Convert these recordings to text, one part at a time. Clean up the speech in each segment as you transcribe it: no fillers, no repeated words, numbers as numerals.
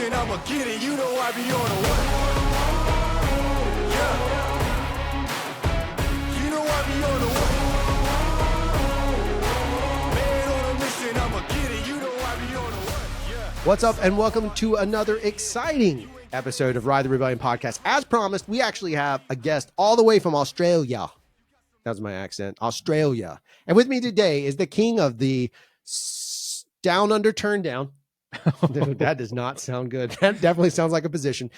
mission, I'ma get it. You know I be on a what? Yeah. You know I be on a what? Man on a mission, I'ma get it. You know I be on a what? Yeah. What's up, and welcome to another exciting episode of Ride the Rebellion podcast. As promised, we actually have a guest all the way from Australia. That was my accent. Australia. And with me today is the king of the down under turn down. Dude, that does not sound good. That definitely sounds like a position.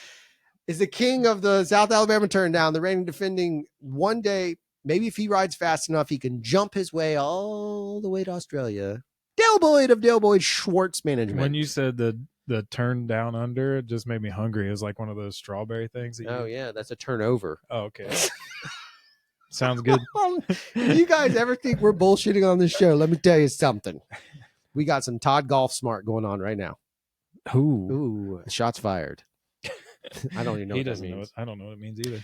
Is the king of the South Alabama turn down, the reigning defending one day, maybe if he rides fast enough, he can jump his way all the way to Australia. Dale Boyd of Dale Boyd Schwartz Management. When you said the turn down under, it just made me hungry. It was like one of those strawberry things. Yeah, that's a turnover. Oh, okay. Sounds good. If you guys ever think we're bullshitting on this show, let me tell you something. We got some Todd Golf Smart going on right now. Ooh, shots fired. I don't even know what that means. I don't know what it means either.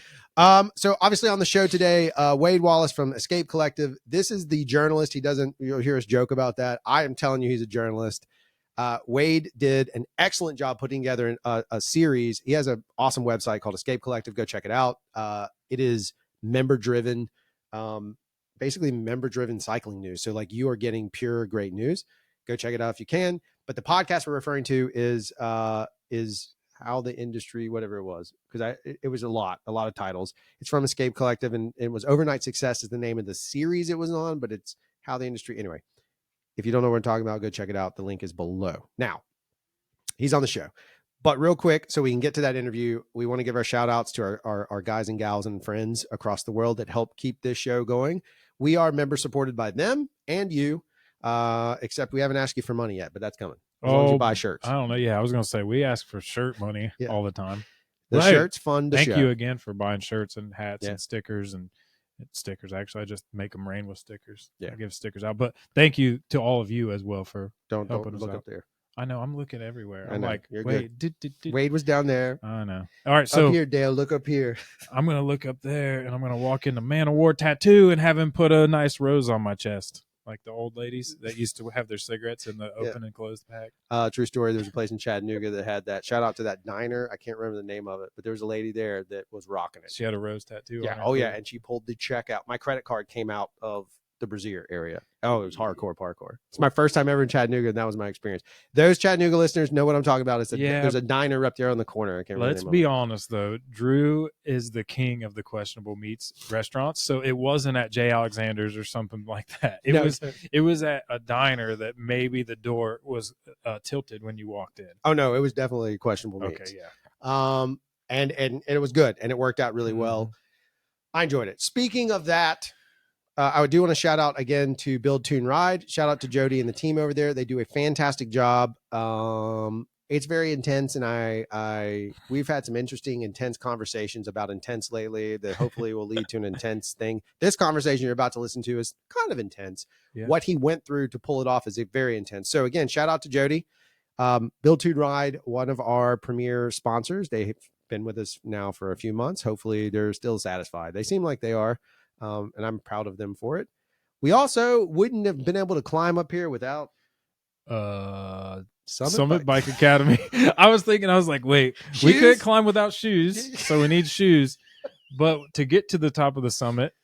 So obviously on the show today, Wade Wallace from Escape Collective. This is the journalist. You'll hear us joke about that. I am telling you, he's a journalist. Wade did an excellent job putting together a series. He has an awesome website called Escape Collective. Go check it out. It is member driven, basically member driven cycling news. So like you are getting pure great news. Go check it out if you can. But the podcast we're referring to is How the Industry, whatever it was, because it was a lot of titles. It's from Escape Collective, and it was Overnight Success is the name of the series it was on, but it's How the Industry. Anyway, if you don't know what I'm talking about, go check it out. The link is below. Now, he's on the show. But real quick, so we can get to that interview, we want to give our shout outs to our guys and gals and friends across the world that help keep this show going. We are member supported by them and you, except we haven't asked you for money yet, but that's coming. As long as you buy shirts. I don't know. Yeah, I was going to say, we ask for shirt money all the time. The shirts fund the show. Thank you again for buying shirts and hats and stickers and stickers. Actually, I just make them rain with stickers. Yeah. I give stickers out. But thank you to all of you as well for don't helping us look out. up there. I know. I'm looking everywhere. I'm know, like, wait. Wade was down there. I know. All right. So up here, Dale, look up here. I'm going to look up there and I'm going to walk into Man of War Tattoo and have him put a nice rose on my chest. Like the old ladies that used to have their cigarettes in the open and closed pack. True story. There was a place in Chattanooga that had that. Shout out to that diner. I can't remember the name of it, but there was a lady there that was rocking it. She had a rose tattoo. Yeah. On her yeah. And she pulled the check out. My credit card came out of the Brazier area. Oh, it was hardcore parkour. It's my first time ever in Chattanooga, and that was my experience. Those Chattanooga listeners know what I'm talking about. There's a diner up there on the corner. I can't remember. Let's be honest, though. Drew is the king of the questionable meats restaurants, so it wasn't at J. Alexander's or something like that. It was at a diner that maybe the door was tilted when you walked in. Oh no, it was definitely questionable meats. Okay, yeah. And it was good, and it worked out really well. I enjoyed it. Speaking of that. I do want to shout out again to Build, Tune, Ride. Shout out to Jody and the team over there. They do a fantastic job. It's very intense, and we've had some interesting, intense conversations about intense lately that hopefully will lead to an intense thing. This conversation you're about to listen to is kind of intense. Yeah. What he went through to pull it off is very intense. So again, shout out to Jody. Build, Tune, Ride, one of our premier sponsors. They've been with us now for a few months. Hopefully they're still satisfied. They seem like they are. And I'm proud of them for it. We also wouldn't have been able to climb up here without Summit Bike Academy. I was like, wait, shoes? We couldn't climb without shoes, so we need shoes. But to get to the top of the summit,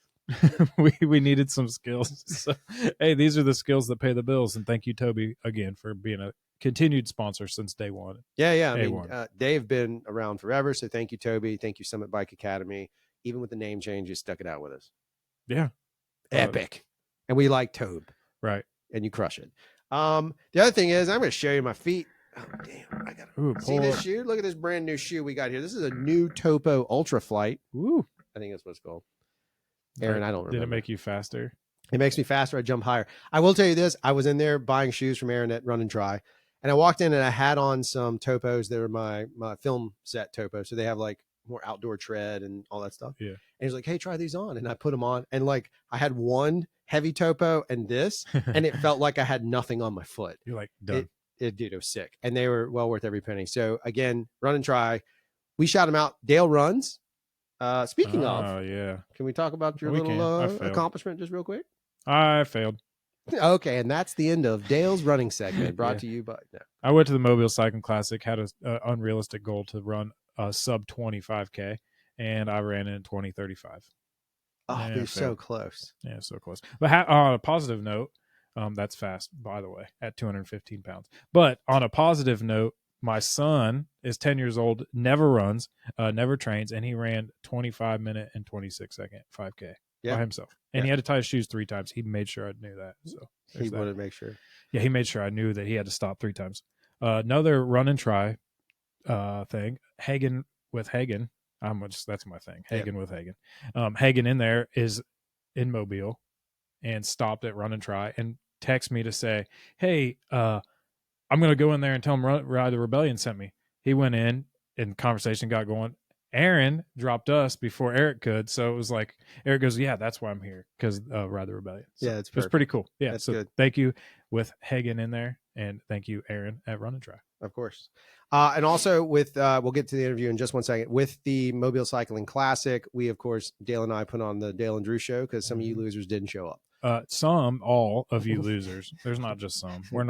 we needed some skills. So, hey, these are the skills that pay the bills. And thank you, Toby, again, for being a continued sponsor since day one. Yeah. I mean, they've been around forever. So thank you, Toby. Thank you, Summit Bike Academy. Even with the name change, you stuck it out with us. Yeah. Epic. And we like Tobe. Right. And you crush it. The other thing is, I'm going to show you my feet. Oh, damn. I got to see this shoe. Look at this brand new shoe we got here. This is a new Topo Ultra Flight. Ooh. I think that's what it's called. Aaron, I don't remember. Did it make you faster? It makes me faster. I jump higher. I will tell you this. I was in there buying shoes from Aaron at Run and Try. And I walked in and I had on some Topos. They were my film set Topos. So they have like more outdoor tread and all that stuff. Yeah. And he's like, hey, try these on. And I put them on. And like I had one heavy Topo and this, and it felt like I had nothing on my foot. You're like, done. Dude, it was sick. And they were well worth every penny. So again, Run and Try. We shout them out. Dale runs. Speaking of, yeah. can we talk about your little accomplishment just real quick? I failed. Okay, and that's the end of Dale's running segment, brought Yeah. to you by. No. I went to the Mobile Cycling Classic, had a unrealistic goal to run a sub 25K, and I ran in 2035. Oh, Yeah, they're failed. so close. Yeah, so close. But on a positive note, that's fast, by the way, at 215 pounds. But on a positive note, my son is 10 years old, never runs, never trains, and he ran 25-minute and 26-second 5K by himself. And he had to tie his shoes 3 times. He made sure I knew that. So He wanted to make sure. Yeah, he made sure I knew that he had to stop 3 times. Another run and try thing, Hagen with Hagen. That's my thing. Hagen with Hagen. Hagen in there is in Mobile and stopped at run and try and text me to say, hey, I'm going to go in there and tell him Ride the Rebellion sent me. He went in and conversation got going. Aaron dropped us before Eric could. So it was like, Eric goes, yeah, that's why I'm here, because Ride the Rebellion. So Yeah, it's pretty cool. Yeah, that's so good. Thank you with Hagen in there, and thank you, Aaron, at Run and Try. Of course. And also with, we'll get to the interview in just one second. With the Mobile Cycling Classic, we, of course, Dale and I put on the Dale and Drew show because some of you losers didn't show up. All of you losers. There's not just some. We're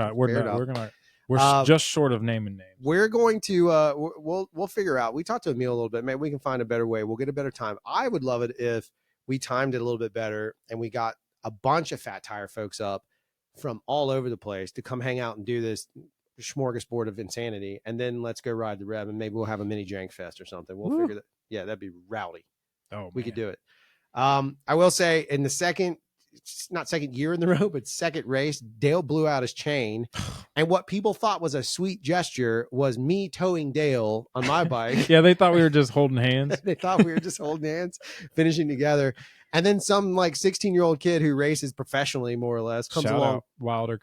Fair just short of naming names. We're going to we'll figure out. We talked to Emil a little bit. Maybe we can find a better way. We'll get a better time. I would love it if we timed it a little bit better and we got a bunch of Fat Tire folks up from all over the place to come hang out and do this smorgasbord of insanity, and then let's go ride the Rev, and maybe we'll have a mini Jank Fest or something. We'll figure that. Yeah, that'd be rowdy. Oh, we could do it. I will say in the second year in the row, but second race, Dale blew out his chain. And what people thought was a sweet gesture was me towing Dale on my bike. Yeah, they thought we were just holding hands. They thought we were just holding hands, finishing together. And then some like 16-year-old kid who races professionally, more or less, comes along. Wilder.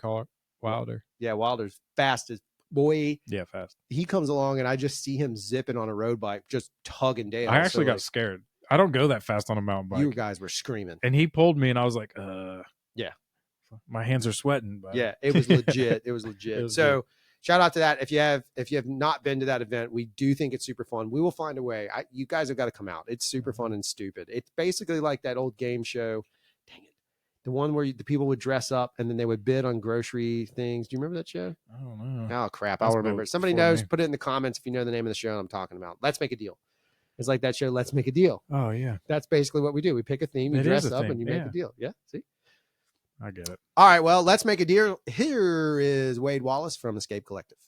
Yeah, Wilder's fast as boy. Yeah, fast. He comes along and I just see him zipping on a road bike, just tugging Dale. I actually got scared. I don't go that fast on a mountain bike. You guys were screaming. And he pulled me and I was like, yeah. My hands are sweating. But... Yeah, it was legit. It was legit. So shout out to that. If you have not been to that event, we do think it's super fun. We will find a way. You guys have got to come out. It's super fun and stupid. It's basically like that old game show. Dang it. The one where the people would dress up and then they would bid on grocery things. Do you remember that show? I don't know. Oh, crap. I'll remember. Somebody knows. Put it in the comments if you know the name of the show I'm talking about. Let's Make a Deal. It's like that show, Let's Make a Deal. Oh, yeah. That's basically what we do. We pick a theme, you dress up, and you make a deal. Yeah, see? I get it. All right, well, let's make a deal. Here is Wade Wallace from Escape Collective.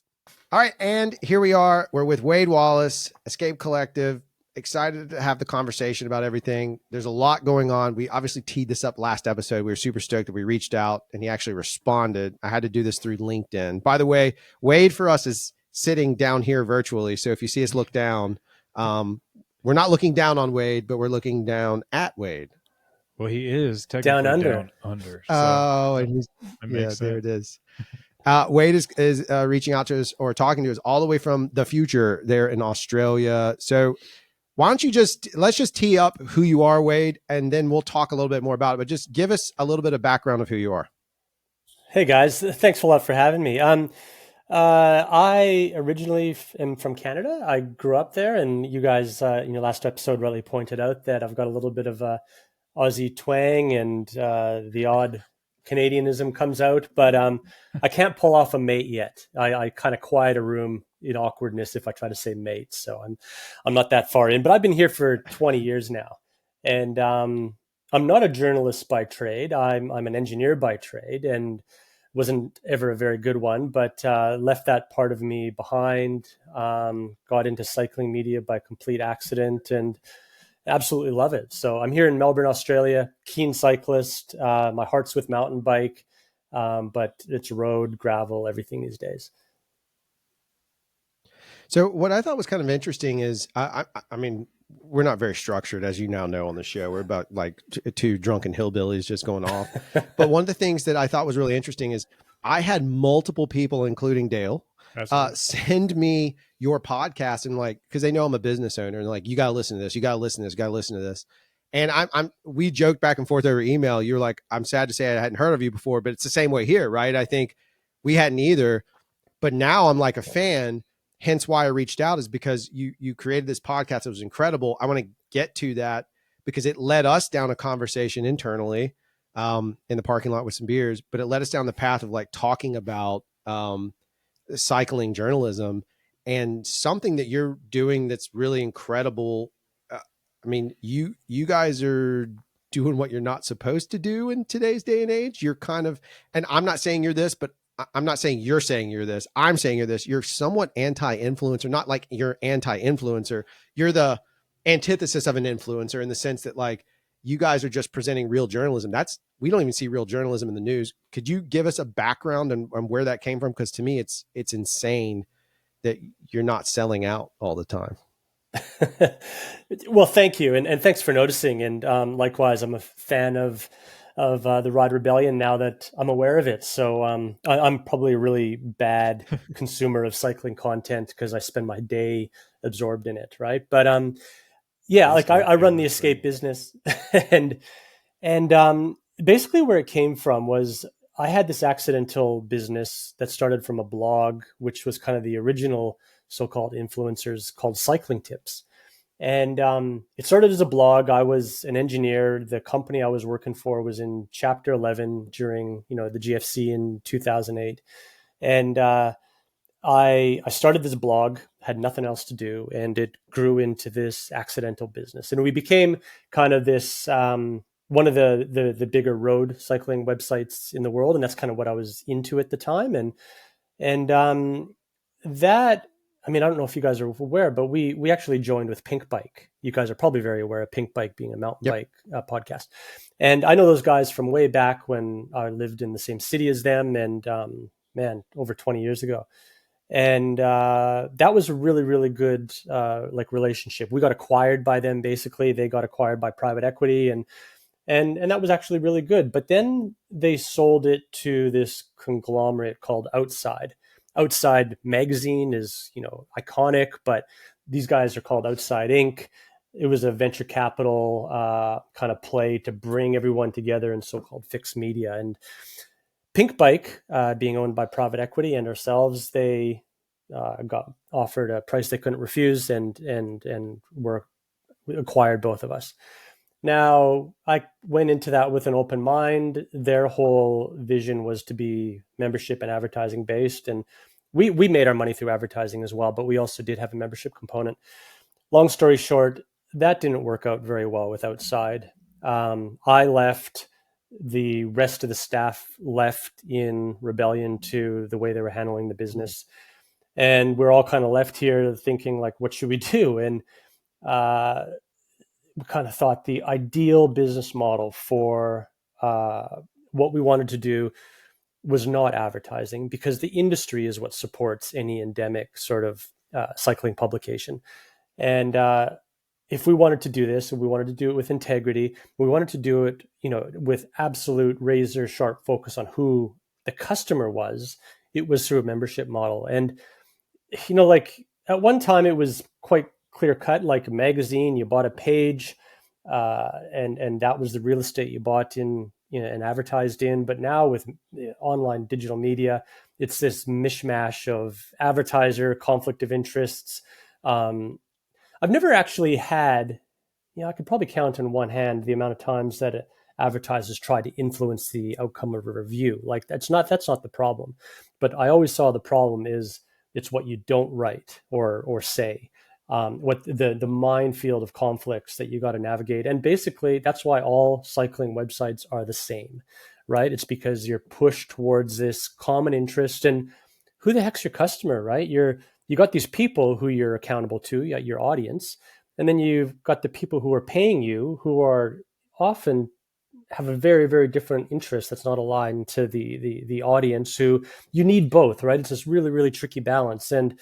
All right, and here we are. We're with Wade Wallace, Escape Collective. Excited to have the conversation about everything. There's a lot going on. We obviously teed this up last episode. We were super stoked that we reached out, and he actually responded. I had to do this through LinkedIn. By the way, Wade for us is sitting down here virtually, so if you see us look down, we're not looking down on Wade, but we're looking down at Wade. Well, he is technically down under. So and he's, there it is. Wade is reaching out to us or talking to us all the way from the future there in Australia. So why don't you let's just tee up who you are, Wade, and then we'll talk a little bit more about it. But just give us a little bit of background of who you are. Hey guys, thanks a lot for having me. I originally am from Canada. I grew up there, and you guys, last episode really pointed out that I've got a little bit of a Aussie twang, and the odd Canadianism comes out, but I can't pull off a mate yet. I kind of quiet a room in awkwardness if I try to say mate. So I'm not that far in, but I've been here for 20 years now, and I'm not a journalist by trade. I'm an engineer by trade, and wasn't ever a very good one, but left that part of me behind, got into cycling media by complete accident, and absolutely love it. So I'm here in Melbourne, Australia, keen cyclist. My heart's with mountain bike, but it's road, gravel, everything these days. So what I thought was kind of interesting is, I mean, we're not very structured, as you now know on the show. We're about like two drunken hillbillies just going off. But one of the things that I thought was really interesting is I had multiple people, including Dale, send me your podcast, and like, because they know I'm a business owner, and like, you got to listen to this, you got to listen to this, you got to listen to this. And we joked back and forth over email. You're like, I'm sad to say I hadn't heard of you before, but it's the same way here, right? I think we hadn't either, but now I'm like a fan. Hence why I reached out, is because you created this podcast. It was incredible. I want to get to that because it led us down a conversation internally in the parking lot with some beers, but it led us down the path of like talking about cycling journalism, and something that you're doing that's really incredible. I mean, you guys are doing what you're not supposed to do in today's day and age. You're kind of, and I'm not saying you're this, but I'm not saying you're saying you're this. I'm saying you're this. You're somewhat anti-influencer, not like you're anti-influencer. You're the antithesis of an influencer in the sense that like you guys are just presenting real journalism. We don't even see real journalism in the news. Could you give us a background on where that came from? Because to me, it's insane that you're not selling out all the time. Well, thank you, and thanks for noticing. And likewise, I'm a fan of the Ride Rebellion now that I'm aware of it. So I'm probably a really bad consumer of cycling content because I spend my day absorbed in it, right? But yeah, like I run the Escape business, and basically where it came from was I had this accidental business that started from a blog, which was kind of the original so-called influencers, called Cycling Tips. And it started as a blog. I was an engineer. The company I was working for was in Chapter 11 during, the GFC in 2008. And I started this blog, had nothing else to do, and it grew into this accidental business. And we became kind of this one of the bigger road cycling websites in the world, and that's kind of what I was into at the time. And that, I mean, I don't know if you guys are aware, but we actually joined with Pink Bike. You guys are probably very aware of Pink Bike being a mountain bike podcast. And I know those guys from way back when I lived in the same city as them, and man, over 20 years ago. And that was a really, really good relationship. We got acquired by them. Basically, they got acquired by private equity, and that was actually really good. But then they sold it to this conglomerate called Outside. Outside magazine is, iconic, but these guys are called Outside Inc. It was a venture capital kind of play to bring everyone together in so-called fixed media. And Pink Bike, being owned by private equity and ourselves, they got offered a price they couldn't refuse, and were acquired both of us. Now, I went into that with an open mind. Their whole vision was to be membership and advertising based. And we made our money through advertising as well, but we also did have a membership component. Long story short, that didn't work out very well with Outside. I left. The rest of the staff left in rebellion to the way they were handling the business. And we're all kind of left here thinking, like, what should we do? And we kind of thought the ideal business model for what we wanted to do was not advertising, because the industry is what supports any endemic sort of cycling publication. And if we wanted to do this, and we wanted to do it with integrity, we wanted to do it, with absolute razor sharp focus on who the customer was, it was through a membership model. And, like at one time it was quite clear cut, like a magazine, you bought a page, and that was the real estate you bought in, and advertised in. But now with online digital media, it's this mishmash of advertiser conflict of interests. I've never actually had, I could probably count on one hand the amount of times that advertisers try to influence the outcome of a review. Like that's not the problem. But I always saw the problem is it's what you don't write or say. What the minefield of conflicts that you got to navigate. And basically that's why all cycling websites are the same, right? It's because you're pushed towards this common interest. And who the heck's your customer, right? You got these people who you're accountable to, your audience. And then you've got the people who are paying you, who are often have a very, very different interest that's not aligned to the audience, who you need both, right? It's this really, really tricky balance. And,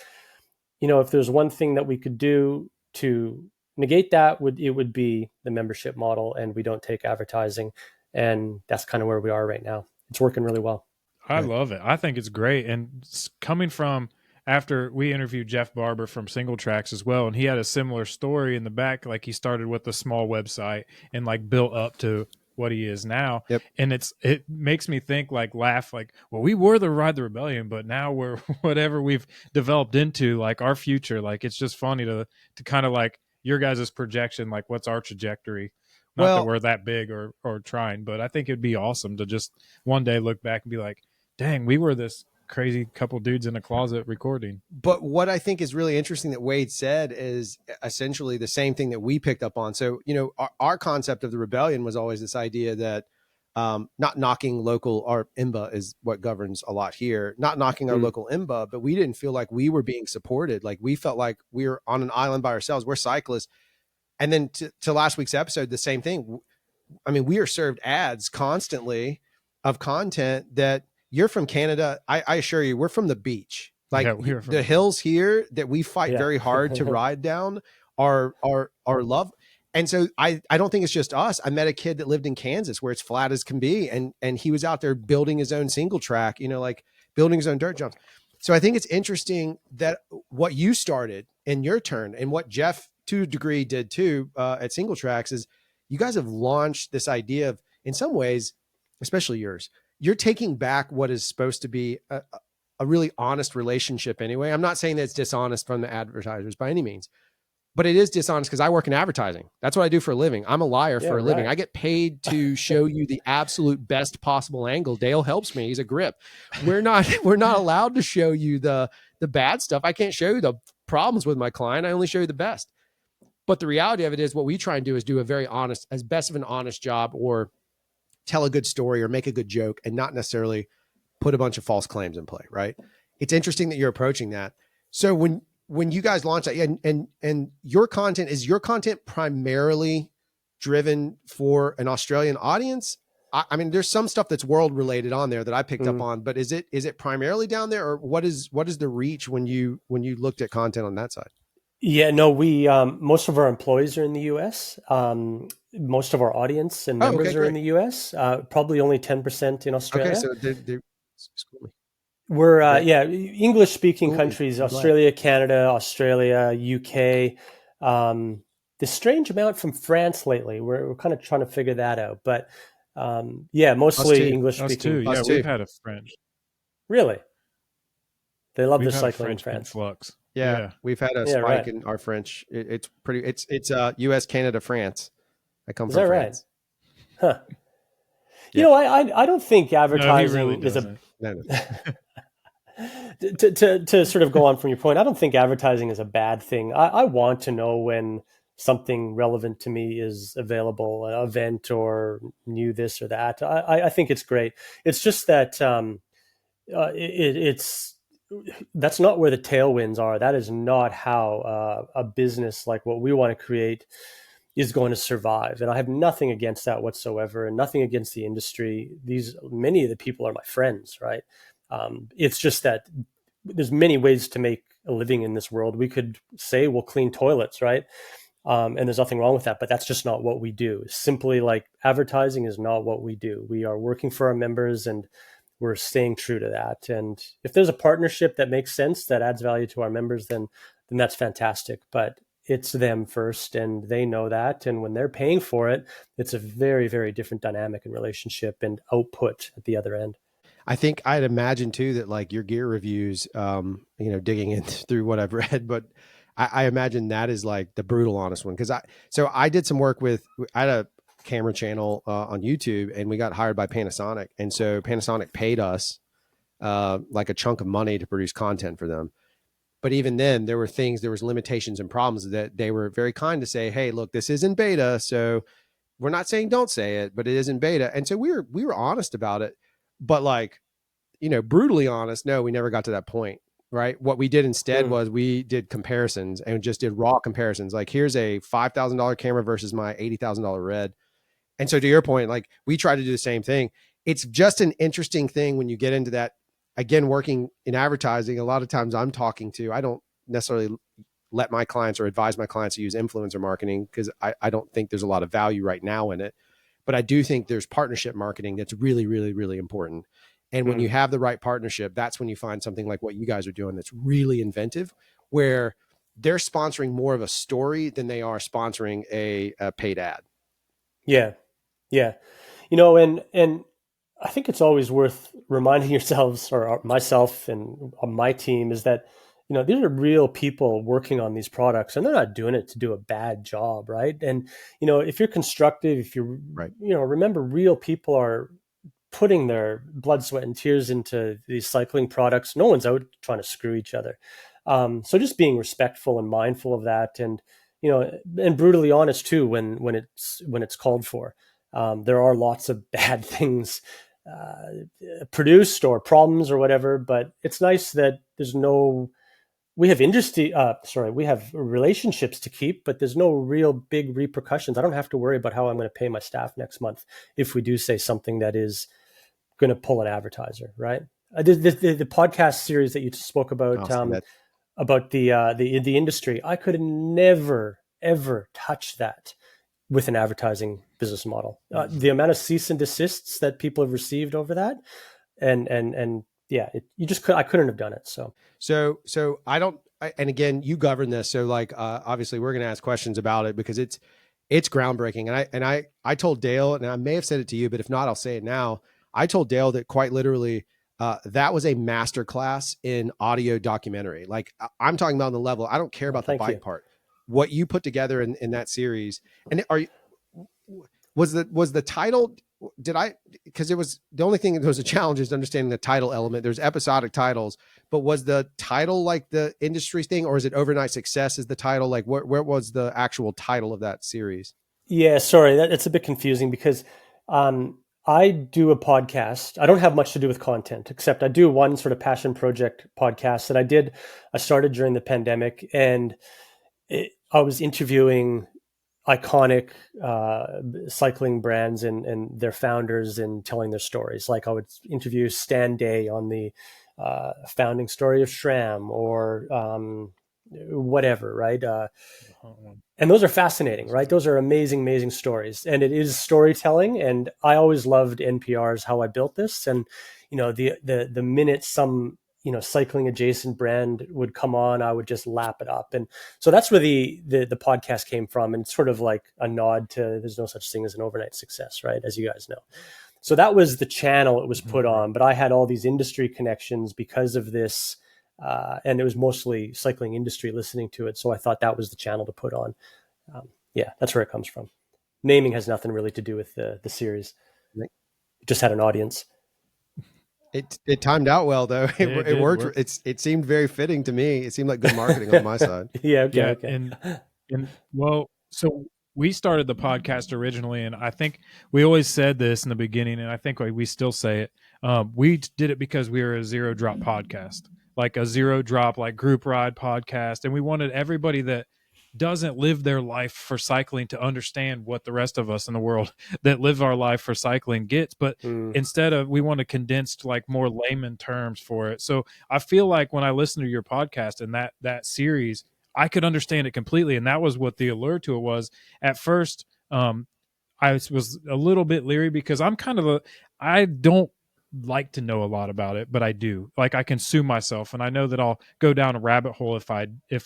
if there's one thing that we could do to negate that, it would be the membership model, and we don't take advertising. And that's kind of where we are right now. It's working really well. I love it. I think it's great. And coming from, after we interviewed Jeff Barber from Single Tracks as well, and he had a similar story in the back. Like he started with a small website and like built up to what he is now. Yep. And it makes me think, laugh, well, we were the Ride the Rebellion, but now we're whatever we've developed into, like our future. Like it's just funny to kind of like your guys' projection, like what's our trajectory Not that Well, we're that big or trying, but I think it'd be awesome to just one day look back and be like, dang, we were this crazy couple dudes in a closet recording. but what I think is really interesting that Wade said is essentially the same thing that we picked up on. So, our concept of the rebellion was always this idea that not knocking local, our IMBA is what governs a lot here, not knocking our local IMBA, but we didn't feel like we were being supported. Like we felt like we were on an island by ourselves. We're cyclists. And then to last week's episode, the same thing. I mean, we are served ads constantly of content that you're from Canada. I assure you, we're from the beach. Like the hills here that we fight very hard to ride down are love. And so I don't think it's just us. I met a kid that lived in Kansas where it's flat as can be. And he was out there building his own single track, like building his own dirt jumps. So I think it's interesting that what you started in your turn and what Jeff to a degree did too at Single Tracks is you guys have launched this idea of, in some ways, especially yours, you're taking back what is supposed to be a really honest relationship anyway. I'm not saying that it's dishonest from the advertisers by any means, but it is dishonest because I work in advertising. That's what I do for a living. I'm a liar for a living. I get paid to show you the absolute best possible angle. Dale helps me. He's a grip. We're not allowed to show you the bad stuff. I can't show you the problems with my client. I only show you the best. But the reality of it is what we try and do is do a very honest, as best of an honest job, or tell a good story or make a good joke and not necessarily put a bunch of false claims in play. Right. It's interesting that you're approaching that. So when you guys launch that and your content primarily driven for an Australian audience? I mean, there's some stuff that's world related on there that I picked up on, but is it primarily down there, or what is the reach when you looked at content on that side? Yeah, no, we most of our employees are in the US. Most of our audience and members are in the US. Probably only 10% in Australia. Okay, so they're we're English speaking countries: Australia, Canada, Australia, UK. The strange amount from France lately. We're kind of trying to figure that out, but mostly English speaking. Yeah, we've had a French. Really, they love their cycling in France. Flux. Yeah, we've had a spike in our French. It's pretty. It's US, Canada, France. I come from France. Right? Huh. You know, I don't think advertising is a. No. To sort of go on from your point, I don't think advertising is a bad thing. I want to know when something relevant to me is available, an event or new this or that. I think it's great. It's just that that's not where the tailwinds are. That is not how a business like what we want to create is going to survive. And I have nothing against that whatsoever, and nothing against the industry. Many of the people are my friends, right? It's just that there's many ways to make a living in this world. We could say we'll clean toilets, right? And there's nothing wrong with that, but that's just not what we do. Simply like advertising is not what we do. We are working for our members and we're staying true to that. And if there's a partnership that makes sense, that adds value to our members, then that's fantastic. But it's them first, and they know that. And when they're paying for it, it's a very, very different dynamic and relationship and output at the other end. I think I'd imagine too that like your gear reviews, digging in through what I've read, but I imagine that is like the brutal honest one. So I did some work I had a camera channel on YouTube, and we got hired by Panasonic. And so Panasonic paid us like a chunk of money to produce content for them. But even then there was limitations and problems that they were very kind to say, hey, look, this is in beta. So we're not saying don't say it, but it is in beta. And so we were honest about it, but like, brutally honest. No, we never got to that point. Right. What we did instead was we did comparisons and just did raw comparisons. Like, here's a $5,000 camera versus my $80,000 Red. And so to your point, like we try to do the same thing. It's just an interesting thing when you get into that. Again, working in advertising, a lot of times I don't necessarily let my clients or advise my clients to use influencer marketing because I don't think there's a lot of value right now in it. But I do think there's partnership marketing that's really, really, really important. And when you have the right partnership, that's when you find something like what you guys are doing that's really inventive, where they're sponsoring more of a story than they are sponsoring a paid ad. Yeah. Yeah. And I think it's always worth reminding yourselves, or myself and my team, is that these are real people working on these products, and they're not doing it to do a bad job, right? And if you're constructive, if you Right. remember, real people are putting their blood, sweat, and tears into these cycling products. No one's out trying to screw each other. So just being respectful and mindful of that, and and brutally honest too when it's called for. There are lots of bad things produced, or problems or whatever, but it's nice that we have we have relationships to keep, but there's no real big repercussions. I don't have to worry about how I'm going to pay my staff next month if we do say something that is going to pull an advertiser, right? The podcast series that you spoke about, the industry, I could never ever touch that with an advertising business model. The amount of cease and desists that people have received over that, and yeah, I couldn't have done it. So I don't. And again, you govern this, so like obviously we're going to ask questions about it because it's groundbreaking. And I told Dale, and I may have said it to you, but if not, I'll say it now. I told Dale that quite literally, that was a masterclass in audio documentary. Like I'm talking about on the level. I don't care about the bike part. What you put together in that series, and was the title? Because it was the only thing that was a challenge is understanding the title element. There's episodic titles, but was the title like the industry thing, or is it Overnight Success is the title? Like where was the actual title of that series? Yeah, sorry, it's a bit confusing because I do a podcast. I don't have much to do with content, except I do one sort of passion project podcast that I started during the pandemic, and I was interviewing iconic cycling brands and their founders and telling their stories. Like I would interview Stan Day on the founding story of SRAM or whatever, right? And those are fascinating, right? Those are amazing, amazing stories. And it is storytelling. And I always loved NPR's How I Built This. And, the minute some, cycling adjacent brand would come on, I would just lap it up. And so that's where the podcast came from. And it's sort of like a nod to there's no such thing as an overnight success, right? As you guys know. So that was the channel it was put on. But I had all these industry connections because of this. And it was mostly cycling industry listening to it. So I thought that was the channel to put on. Yeah, that's where it comes from. Naming has nothing really to do with the series. It just had an audience. It timed out well though. It worked. It seemed very fitting to me. It seemed like good marketing on my side. Yeah. Okay. Yeah, Okay. and well, so we started the podcast originally, and I think we always said this in the beginning, and I think we still say it. We did it because we were a zero drop podcast, like a zero drop, like group ride podcast, and we wanted everybody that doesn't live their life for cycling to understand what the rest of us in the world that live our life for cycling gets. But instead of, we want to condense to like more layman terms for it. So I feel like when I listen to your podcast and that series, I could understand it completely. And that was what the allure to it was. At first, I was a little bit leery because I don't like to know a lot about it, but I do. Like I consume myself, and I know that I'll go down a rabbit hole if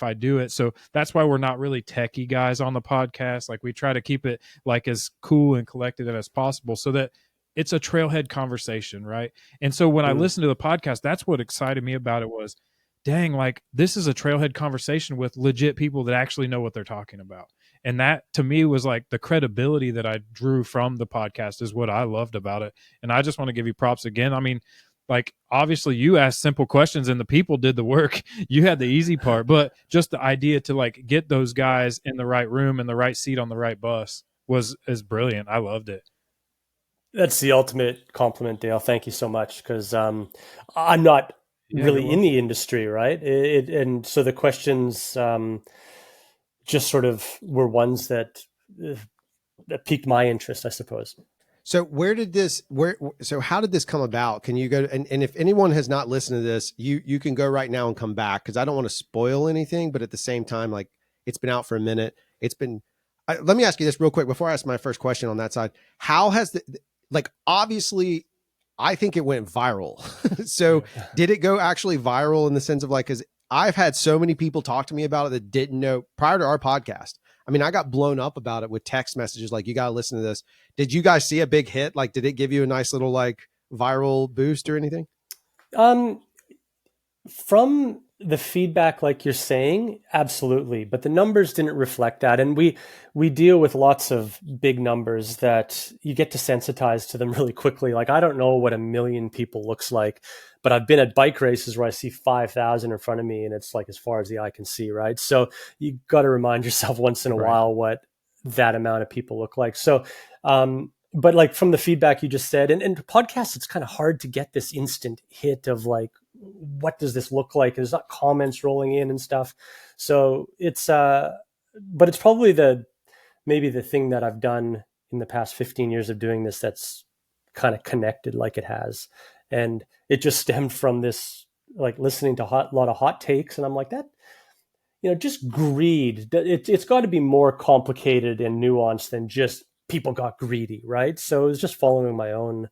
I do it. So that's why we're not really techie guys on the podcast. Like we try to keep it like as cool and collected as possible so that it's a trailhead conversation, right? And so when I listened to the podcast, that's what excited me about it was, dang, like this is a trailhead conversation with legit people that actually know what they're talking about. And that to me was like the credibility that I drew from the podcast is what I loved about it. And I just want to give you props again. I mean, like obviously you asked simple questions and the people did the work. You had the easy part, but just the idea to like get those guys in the right room and the right seat on the right bus is brilliant. I loved it. That's the ultimate compliment, Dale. Thank you so much. Cause I'm not really in the industry, right? And so the questions, just sort of were ones that piqued my interest, I suppose. So how did this come about? Can you go, and if anyone has not listened to this, you can go right now and come back. Cause I don't want to spoil anything, but at the same time, like it's been out for a minute. Let me ask you this real quick before I ask my first question on that side. How has obviously I think it went viral. So did it go actually viral in the sense of like, cause I've had so many people talk to me about it that didn't know prior to our podcast. I mean, I got blown up about it with text messages like, you got to listen to this. Did you guys see a big hit? Like, did it give you a nice little like viral boost or anything? From the feedback, like you're saying, absolutely, but the numbers didn't reflect that. And we deal with lots of big numbers that you get desensitized to them really quickly. Like, I don't know what 1 million people looks like, but I've been at bike races where I see 5,000 in front of me, and it's like as far as the eye can see, right? So you got to remind yourself once in a Right. while what that amount of people look like. So but like from the feedback you just said, and podcasts, it's kind of hard to get this instant hit of like, what does this look like? There's not comments rolling in and stuff. So it's, but it's probably maybe the thing that I've done in the past 15 years of doing this that's kind of connected like it has. And it just stemmed from this, like listening to a lot of hot takes. And I'm like, that, just greed. It's got to be more complicated and nuanced than just people got greedy, right? So it was just following my own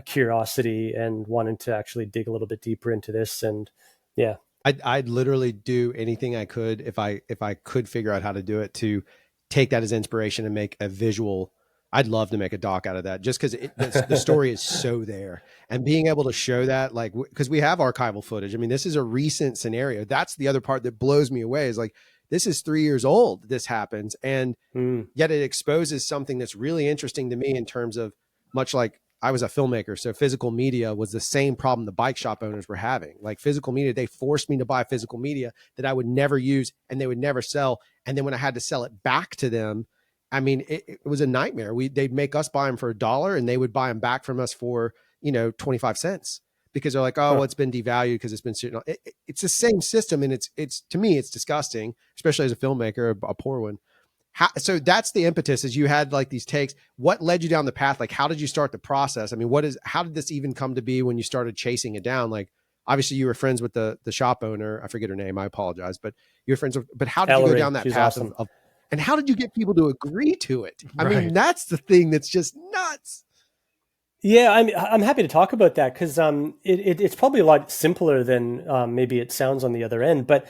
curiosity and wanting to actually dig a little bit deeper into this. And yeah, I'd literally do anything I could if I could figure out how to do it to take that as inspiration and make a visual. I'd love to make a doc out of that, just because the story is so there, and being able to show that, like, because we have archival footage. I mean, this is a recent scenario. That's the other part that blows me away, is like, this is 3 years old. This happens, and yet it exposes something that's really interesting to me in terms of, much like I was a filmmaker, so physical media was the same problem the bike shop owners were having. Like, physical media, they forced me to buy physical media that I would never use and they would never sell. And then when I had to sell it back to them, I mean, it was a nightmare. They'd make us buy them for $1 and they would buy them back from us for, 25 cents, because they're like, oh, well, it's been devalued because it's been sitting on. It's the same system. And it's to me, it's disgusting, especially as a filmmaker, a poor one. So that's the impetus, is you had like these takes. What led you down the path? Like, how did you start the process? I mean, how did this even come to be when you started chasing it down? Like, obviously you were friends with the shop owner. I forget her name. I apologize, but you were friends with, but how did Ellery, you go down that path awesome. and how did you get people to agree to it? I Right. mean, that's the thing that's just nuts. Yeah, I'm happy to talk about that, because it's probably a lot simpler than maybe it sounds on the other end. But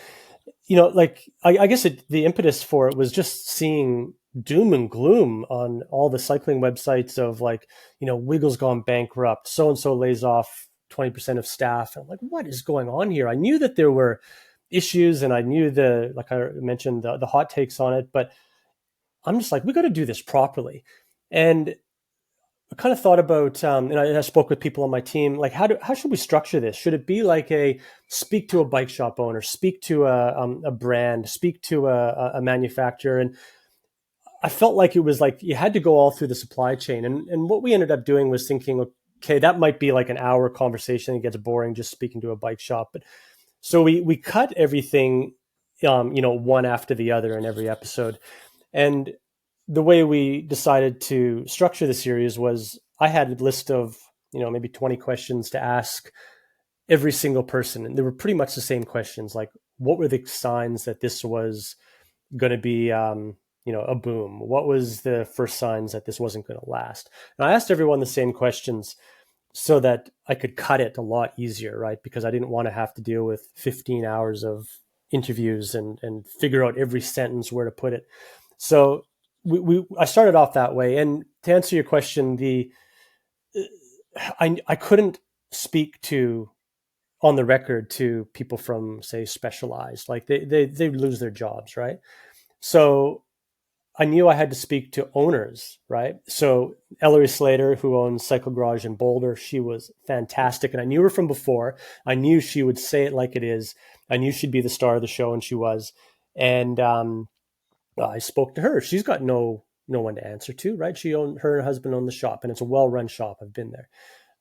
like I guess the impetus for it was just seeing doom and gloom on all the cycling websites of like, Wiggle's gone bankrupt, so and so lays off 20% of staff. And I'm like, what is going on here? I knew that there were issues, and I knew like I mentioned, the hot takes on it, but I'm just like, we got to do this properly. And I kind of thought about, and I spoke with people on my team, like, how should we structure this? Should it be like speak to a bike shop owner, speak to a brand, speak to a manufacturer? And I felt like it was like you had to go all through the supply chain. And what we ended up doing was thinking, okay, that might be like an hour conversation. It gets boring just speaking to a bike shop. But so we cut everything, one after the other in every episode. And the way we decided to structure the series was, I had a list of, maybe 20 questions to ask every single person. And they were pretty much the same questions. Like, what were the signs that this was going to be, a boom? What was the first signs that this wasn't going to last? And I asked everyone the same questions so that I could cut it a lot easier, right? Because I didn't want to have to deal with 15 hours of interviews and figure out every sentence where to put it. So I started off that way. And to answer your question, I couldn't speak to, on the record, to people from, say, Specialized. Like, they lose their jobs, right? So I knew I had to speak to owners, right? So Ellery Slater, who owns Cycle Garage in Boulder, she was fantastic. And I knew her from before. I knew she would say it like it is. I knew she'd be the star of the show, and she was. And I spoke to her. She's got no one to answer to, right? Her and her husband own the shop, and it's a well-run shop. I've been there.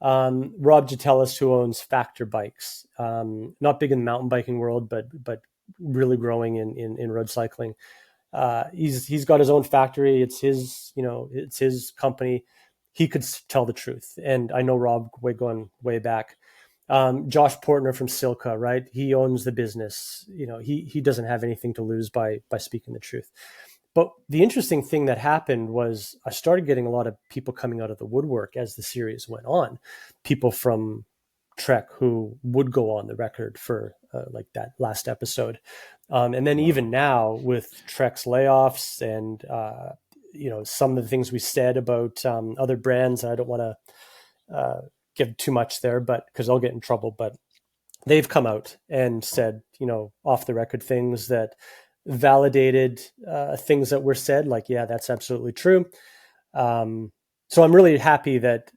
Rob Jatelis, who owns Factor Bikes, not big in the mountain biking world, but really growing in road cycling. He's got his own factory. It's his company. He could tell the truth. And I know Rob going way back. Josh Portner from Silka, right? He owns the business. He doesn't have anything to lose by speaking the truth. But the interesting thing that happened was I started getting a lot of people coming out of the woodwork as the series went on. People from Trek who would go on the record for like that last episode. And then even now with Trek's layoffs and, some of the things we said about other brands, I don't want to give too much there, but because I'll get in trouble. But they've come out and said, off the record things that validated things that were said, like, yeah, that's absolutely true. So I'm really happy that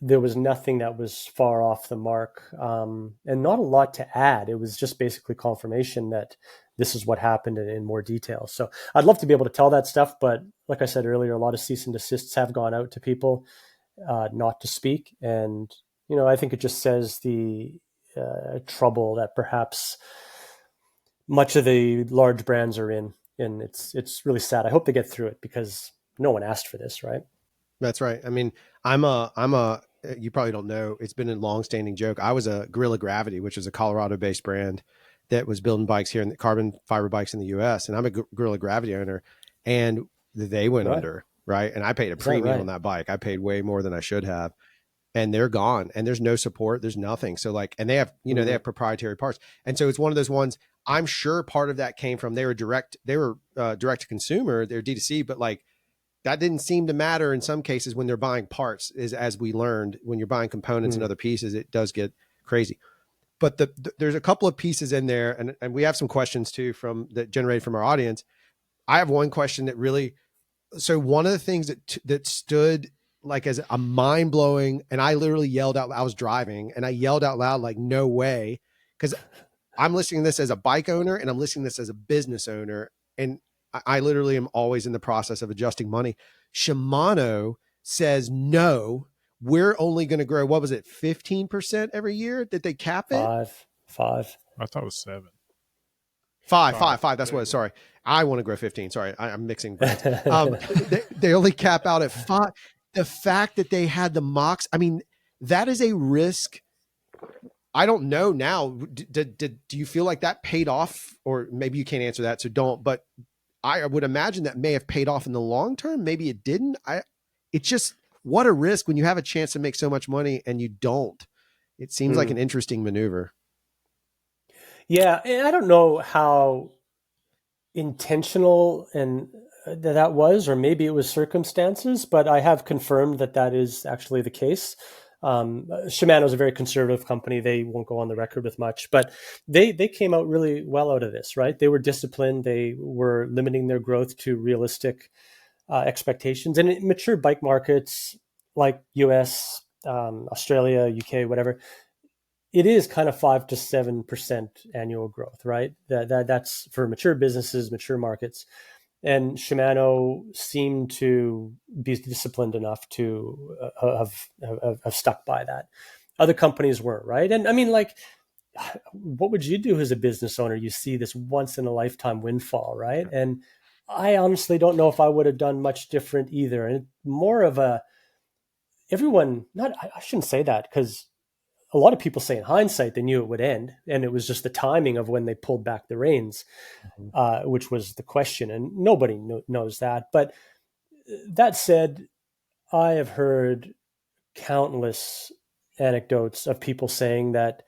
there was nothing that was far off the mark, and not a lot to add. It was just basically confirmation that this is what happened in more detail. So I'd love to be able to tell that stuff, but like I said earlier, a lot of cease and desists have gone out to people not to speak. And, I think it just says the trouble that perhaps much of the large brands are in. And it's really sad. I hope they get through it because no one asked for this, right? That's right. I mean, you probably don't know, it's been a long-standing joke. I was a Gorilla Gravity, which is a Colorado-based brand that was building bikes here in the carbon fiber bikes in the US. And I'm a Gorilla Gravity owner, and they went under, right? And I paid a premium on that bike. I paid way more than I should have. And they're gone, and there's no support. There's nothing. So and they have, they have proprietary parts. And so it's one of those ones, I'm sure part of that came from, they were direct to consumer, they're D2C, but that didn't seem to matter in some cases when they're buying parts, as we learned, when you're buying components and other pieces, it does get crazy. But there's a couple of pieces in there, and we have some questions too that generated from our audience. I have one question that really, so one of the things that stood as a mind blowing, and I literally yelled out, I was driving and I yelled out loud, no way. Cause I'm listening to this as a bike owner and I'm listening to this as a business owner. And I literally am always in the process of adjusting money. Shimano says, no, we're only going to grow, what was it, 15% every year? Did they cap it? Five. I thought it was 7. Five. That's what. Sorry, I want to grow 15. Sorry, I'm mixing brands. They only cap out at 5. The fact that they had the mocks, I mean, that is a risk. I don't know now. Do you feel like that paid off? Or maybe you can't answer that, so don't. But I would imagine that may have paid off in the long term. Maybe it didn't. It's just, what a risk when you have a chance to make so much money and you don't. It seems like an interesting maneuver. Yeah, and I don't know how intentional and that was, or maybe it was circumstances, but I have confirmed that is actually the case. Shimano is a very conservative company. They won't go on the record with much, but they came out really well out of this, right? They were disciplined. They were limiting their growth to realistic expectations. And in mature bike markets like US, Australia, UK, whatever, it is kind of 5 to 7% annual growth, right? That's for mature businesses, mature markets. And Shimano seemed to be disciplined enough to have stuck by that. Other companies weren't, right? And I mean, what would you do as a business owner? You see this once in a lifetime windfall, right? And I honestly don't know if I would have done much different either. And more of I shouldn't say that, because a lot of people say in hindsight they knew it would end, and it was just the timing of when they pulled back the reins, which was the question, and nobody knows that. But that said, I have heard countless anecdotes of people saying that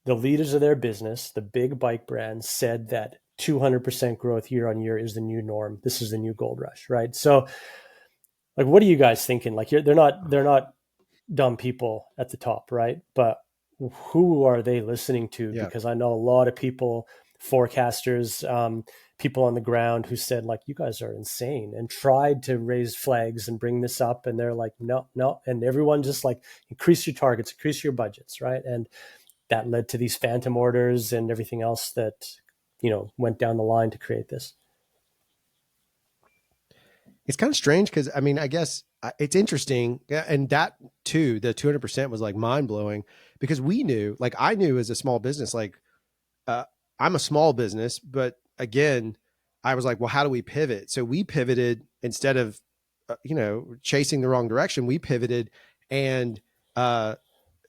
the leaders of their business, the big bike brands, said that 200% growth year on year is the new norm. This is the new gold rush, right? So, what are you guys thinking? They're not dumb people at the top, right? But who are they listening to? Yeah. Because I know a lot of people, forecasters, people on the ground, who said, you guys are insane, and tried to raise flags and bring this up. And they're like, no. And everyone just increase your targets, increase your budgets, right? And that led to these phantom orders and everything else that, went down the line to create this. It's kind of strange because, I mean, I guess it's interesting. And that too, the 200% was mind blowing, because we knew, I knew as a small business, I'm a small business, but again, I was like, well, how do we pivot? So we pivoted instead of, chasing the wrong direction. We pivoted and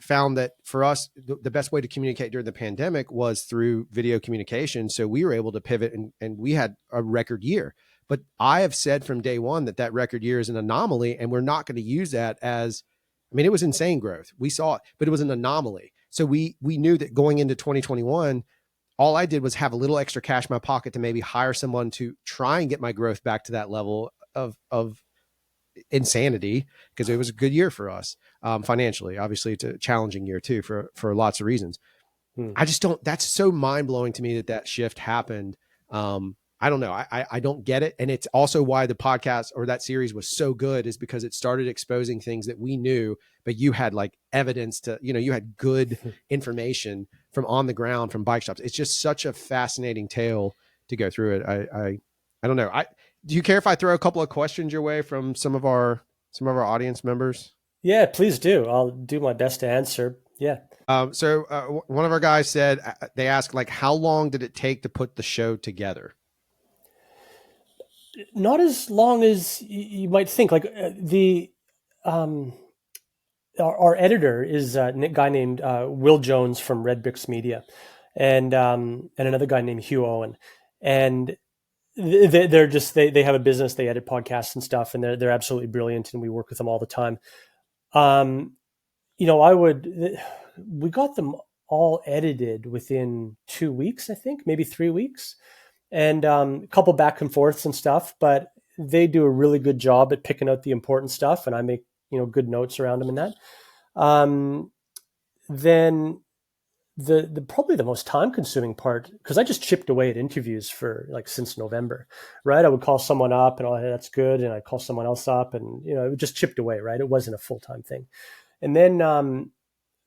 found that for us, the best way to communicate during the pandemic was through video communication. So we were able to pivot, and we had a record year. But I have said from day one that record year is an anomaly, and we're not going to use that as, it was insane growth. We saw it, but it was an anomaly. So we knew that going into 2021, all I did was have a little extra cash in my pocket to maybe hire someone to try and get my growth back to that level of insanity, because it was a good year for us financially. Obviously, it's a challenging year too for lots of reasons. I just don't, that's so mind blowing to me that shift happened. I don't know. I don't get it. And it's also why the podcast or that series was so good, is because it started exposing things that we knew, but you had like evidence to, you had good information from on the ground from bike shops. It's just such a fascinating tale to go through it. I don't know. Do you care if I throw a couple of questions your way from some of our audience members? Yeah, please do. I'll do my best to answer. Yeah. So one of our guys said, they asked like, how long did it take to put the show together? Not as long as you might think. Like our editor is a guy named Will Jones from Red Bricks Media, and another guy named Hugh Owen, and they're just they have a business. They edit podcasts and stuff, and they're absolutely brilliant, and we work with them all the time. We got them all edited within 2 weeks, I think, maybe 3 weeks, and a couple back and forths and stuff. But they do a really good job at picking out the important stuff, and I make good notes around them in that. Then the probably the most time consuming part, because I just chipped away at interviews for like since November, right? I would call someone up and, oh, hey, that's good, and I'd call someone else up, and it just chipped away, right? It wasn't a full-time thing. And then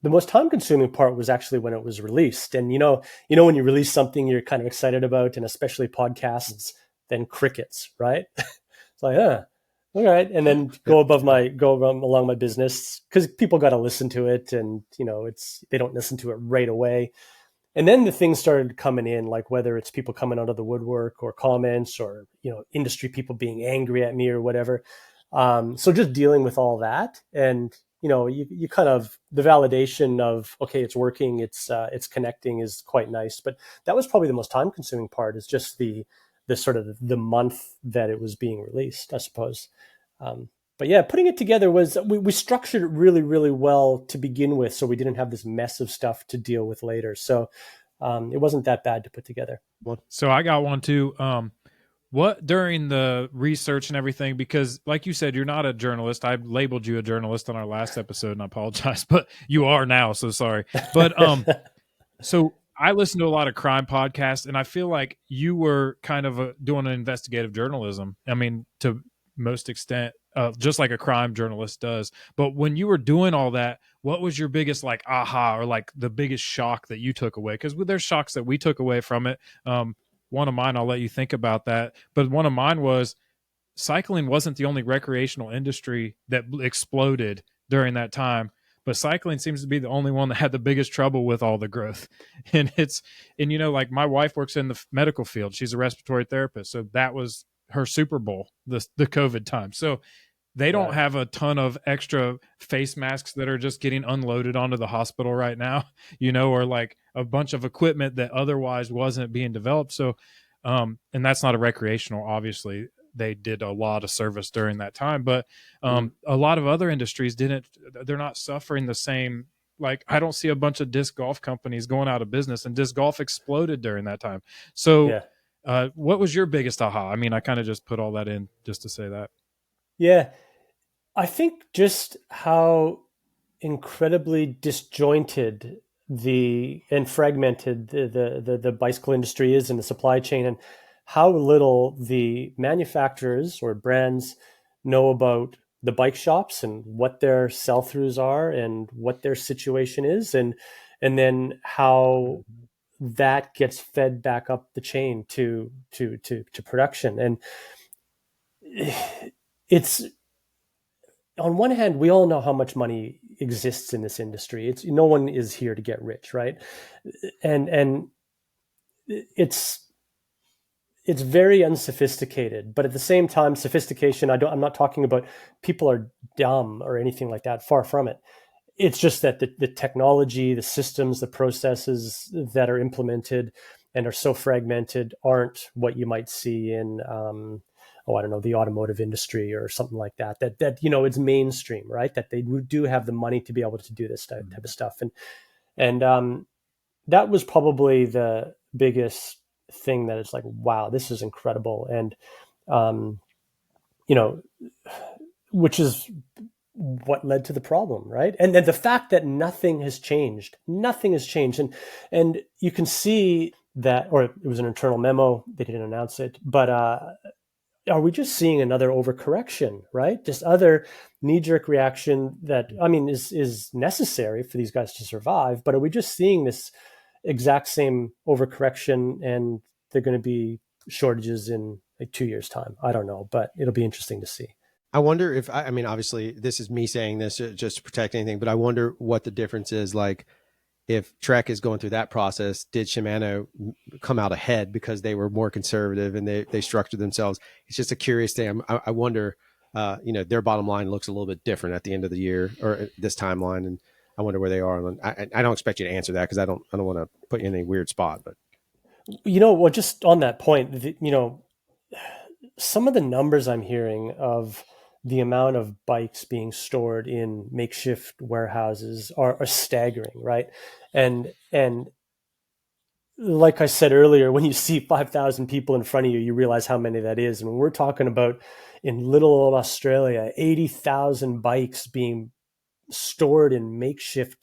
the most time consuming part was actually when it was released. And when you release something you're kind of excited about, and especially podcasts, then crickets, right? It's like, all right. And then go along my business, because people got to listen to it, and they don't listen to it right away. And then the things started coming in, like whether it's people coming out of the woodwork or comments, or industry people being angry at me or whatever. So just dealing with all that, and you kind of, the validation of, okay, it's working, it's connecting, is quite nice. But that was probably the most time consuming part, is just the sort of the month that it was being released, I suppose. But yeah, putting it together was, we structured it really, really well to begin with, so we didn't have this mess of stuff to deal with later. So it wasn't that bad to put together. So I got one too. What, during the research and everything, because like you said, you're not a journalist. I labeled you a journalist on our last episode, and I apologize, but you are now, so sorry. But so I listen to a lot of crime podcasts, and I feel like you were kind of doing an investigative journalism. I mean, to most extent, just like a crime journalist does. But when you were doing all that, what was your biggest like aha, or like the biggest shock that you took away? Because there's shocks that we took away from it. One of mine, I'll let you think about that. But one of mine was, cycling wasn't the only recreational industry that exploded during that time, but cycling seems to be the only one that had the biggest trouble with all the growth. And like my wife works in the medical field. She's a respiratory therapist. So that was her Super Bowl, the COVID time. So they don't have a ton of extra face masks that are just getting unloaded onto the hospital right now, or like a bunch of equipment that otherwise wasn't being developed. So, and that's not a recreational, obviously. They did a lot of service during that time, but a lot of other industries they're not suffering the same. Like, I don't see a bunch of disc golf companies going out of business, and disc golf exploded during that time. So what was your biggest aha? I mean, I kind of just put all that in just to say that. Yeah. I think just how incredibly disjointed and fragmented the bicycle industry is in the supply chain, and how little the manufacturers or brands know about the bike shops and what their sell-throughs are and what their situation is, and then how that gets fed back up the chain to production. And it's, on one hand, we all know how much money exists in this industry. It's, no one is here to get rich, right? And it's very unsophisticated, but at the same time, sophistication, I'm not talking about people are dumb or anything like that. Far from it. It's just that the technology, the systems, the processes that are implemented and are so fragmented aren't what you might see in, I don't know, the automotive industry or something like that, it's mainstream, right? That they do have the money to be able to do this type of stuff. And that was probably the biggest thing, that it's like, wow, this is incredible. And, which is what led to the problem, right? And then the fact that nothing has changed, and you can see that, or it was an internal memo, they didn't announce it, but are we just seeing another overcorrection, right? Just other knee-jerk reaction that, I mean, is necessary for these guys to survive, but are we just seeing this exact same overcorrection and they're going to be shortages in like 2 years' time? I don't know, but it'll be interesting to see. I wonder if, I mean, obviously this is me saying this just to protect anything, but I wonder what the difference is. Like if Trek is going through that process, did Shimano come out ahead because they were more conservative and they structured themselves? It's just a curious thing. I wonder, their bottom line looks a little bit different at the end of the year or this timeline. And I wonder where they are. I don't expect you to answer that because I don't want to put you in a weird spot, but well, just on that point, some of the numbers I'm hearing of the amount of bikes being stored in makeshift warehouses are staggering, right? And like I said earlier, when you see 5,000 people in front of you, you realize how many that is. And when we're talking about in little old Australia, 80,000 bikes being stored in makeshift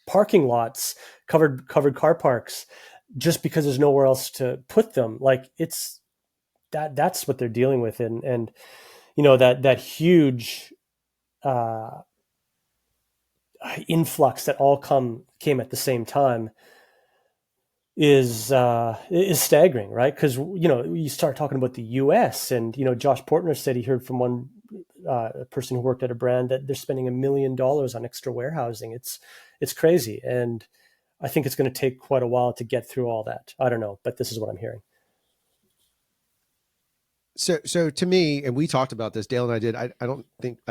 parking lots, covered car parks, just because there's nowhere else to put them. Like that's what they're dealing with. And that huge influx that all came at the same time is staggering, right? Because you start talking about the U.S. and Josh Portner said he heard from one person who worked at a brand that they're spending $1 million on extra warehousing. It's crazy, and I think it's going to take quite a while to get through all that. I don't know, but this is what I'm hearing. So to me, and we talked about this, Dale and I did, I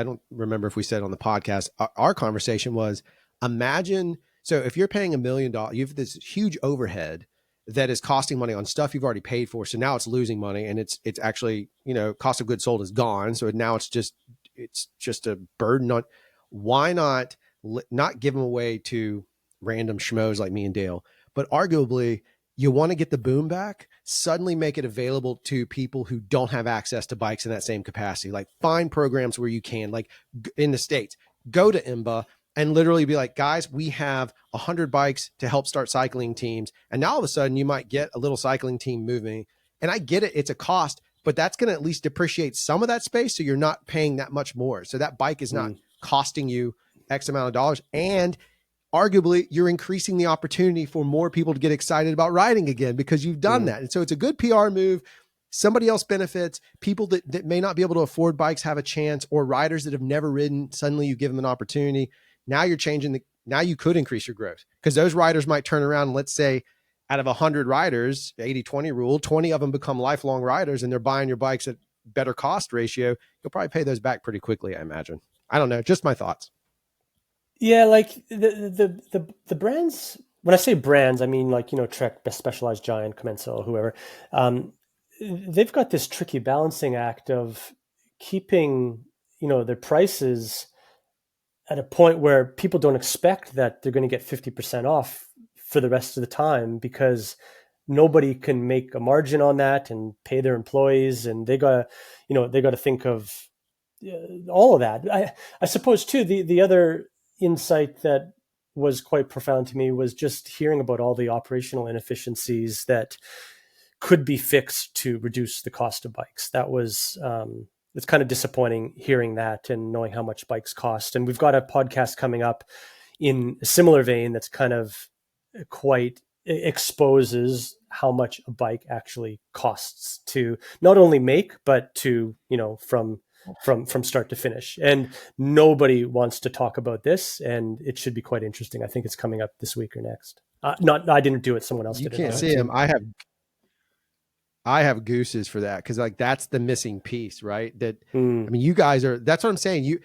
don't remember if we said on the podcast, our conversation was, imagine, so if you're paying $1 million, you have this huge overhead that is costing money on stuff you've already paid for. So now it's losing money and it's actually, cost of goods sold is gone. So now it's just a burden on, why not give them away to random schmoes like me and Dale, but arguably you want to get the boom back, suddenly make it available to people who don't have access to bikes in that same capacity. Like find programs where you can, like in the States, go to IMBA and literally be like, guys, we have 100 bikes to help start cycling teams. And now all of a sudden you might get a little cycling team moving. And I get it, it's a cost, but that's going to at least depreciate some of that space. So you're not paying that much more. So that bike is not costing you X amount of dollars. And arguably you're increasing the opportunity for more people to get excited about riding again because you've done that. And so it's a good PR move. Somebody else benefits. People that may not be able to afford bikes have a chance, or riders that have never ridden, suddenly you give them an opportunity. Now you're changing now you could increase your growth because those riders might turn around and let's say out of 100 riders, 80-20 rule, 20 of them become lifelong riders and they're buying your bikes at better cost ratio. You'll probably pay those back pretty quickly, I imagine. I don't know. Just my thoughts. Yeah, like the brands. When I say brands, I mean like Trek, Specialized Giant, Commensal, whoever. They've got this tricky balancing act of keeping their prices at a point where people don't expect that they're going to get 50% off for the rest of the time because nobody can make a margin on that and pay their employees, and they got to think of all of that. I suppose too the other insight that was quite profound to me was just hearing about all the operational inefficiencies that could be fixed to reduce the cost of bikes. That was it's kind of disappointing hearing that and knowing how much bikes cost. And we've got a podcast coming up in a similar vein that's kind of quite exposes how much a bike actually costs to not only make, but to, from start to finish. And nobody wants to talk about this, and it should be quite interesting. I think it's coming up this week or next. I didn't do it. Someone else did it. You can't see him. I have gooses for that because like that's the missing piece, right? That I mean, you guys are. That's what I'm saying.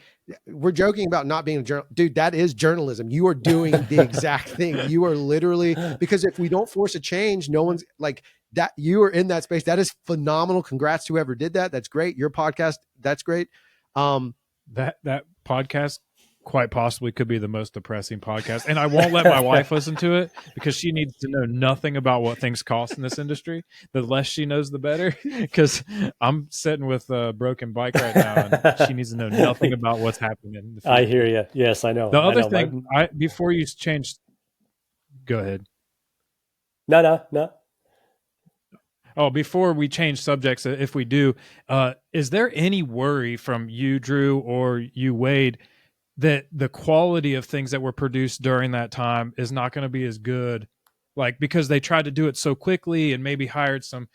We're joking about not being a journal, dude. That is journalism. You are doing the exact thing. You are literally, because if we don't force a change, no one's like that. You are in that space. That is phenomenal. Congrats to whoever did that. That's great. Your podcast. That's great. That podcast quite possibly could be the most depressing podcast. And I won't let my wife listen to it because she needs to know nothing about what things cost in this industry. The less she knows, the better. Because I'm sitting with a broken bike right now, and she needs to know nothing about what's happening in the future. I hear you. Yes, I know. The other I know. thing, before you change, go ahead. No. Oh, before we change subjects, if we do, is there any worry from you, Drew, or you, Wade, that the quality of things that were produced during that time is not going to be as good, like because they tried to do it so quickly and maybe hired some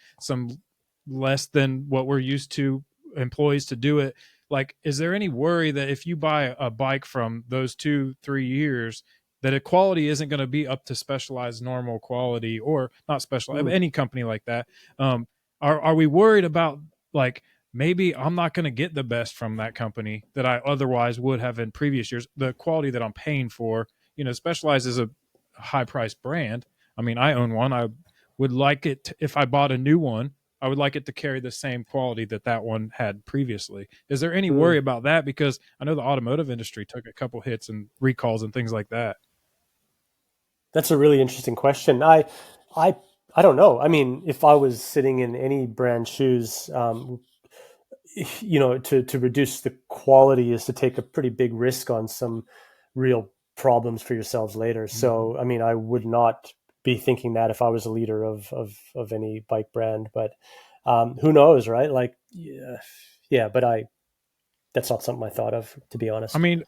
less than what we're used to employees to do it? Like, is there any worry that if you buy a bike from those 2-3 years, that a quality isn't going to be up to Specialized normal quality, or not special, any company like that? Are we worried about, like, maybe I'm not going to get the best from that company that I otherwise would have in previous years? The quality that I'm paying for, Specialized is a high priced brand. I mean, I own one. I would like it if I bought a new one, I would like it to carry the same quality that one had previously. Is there any worry about that? Because I know the automotive industry took a couple hits and recalls and things like that. That's a really interesting question. I don't know. I mean, if I was sitting in any brand shoes, to reduce the quality is to take a pretty big risk on some real problems for yourselves later. So, I mean, I would not be thinking that if I was a leader of any bike brand, but who knows, right? Like, but that's not something I thought of, to be honest. I mean,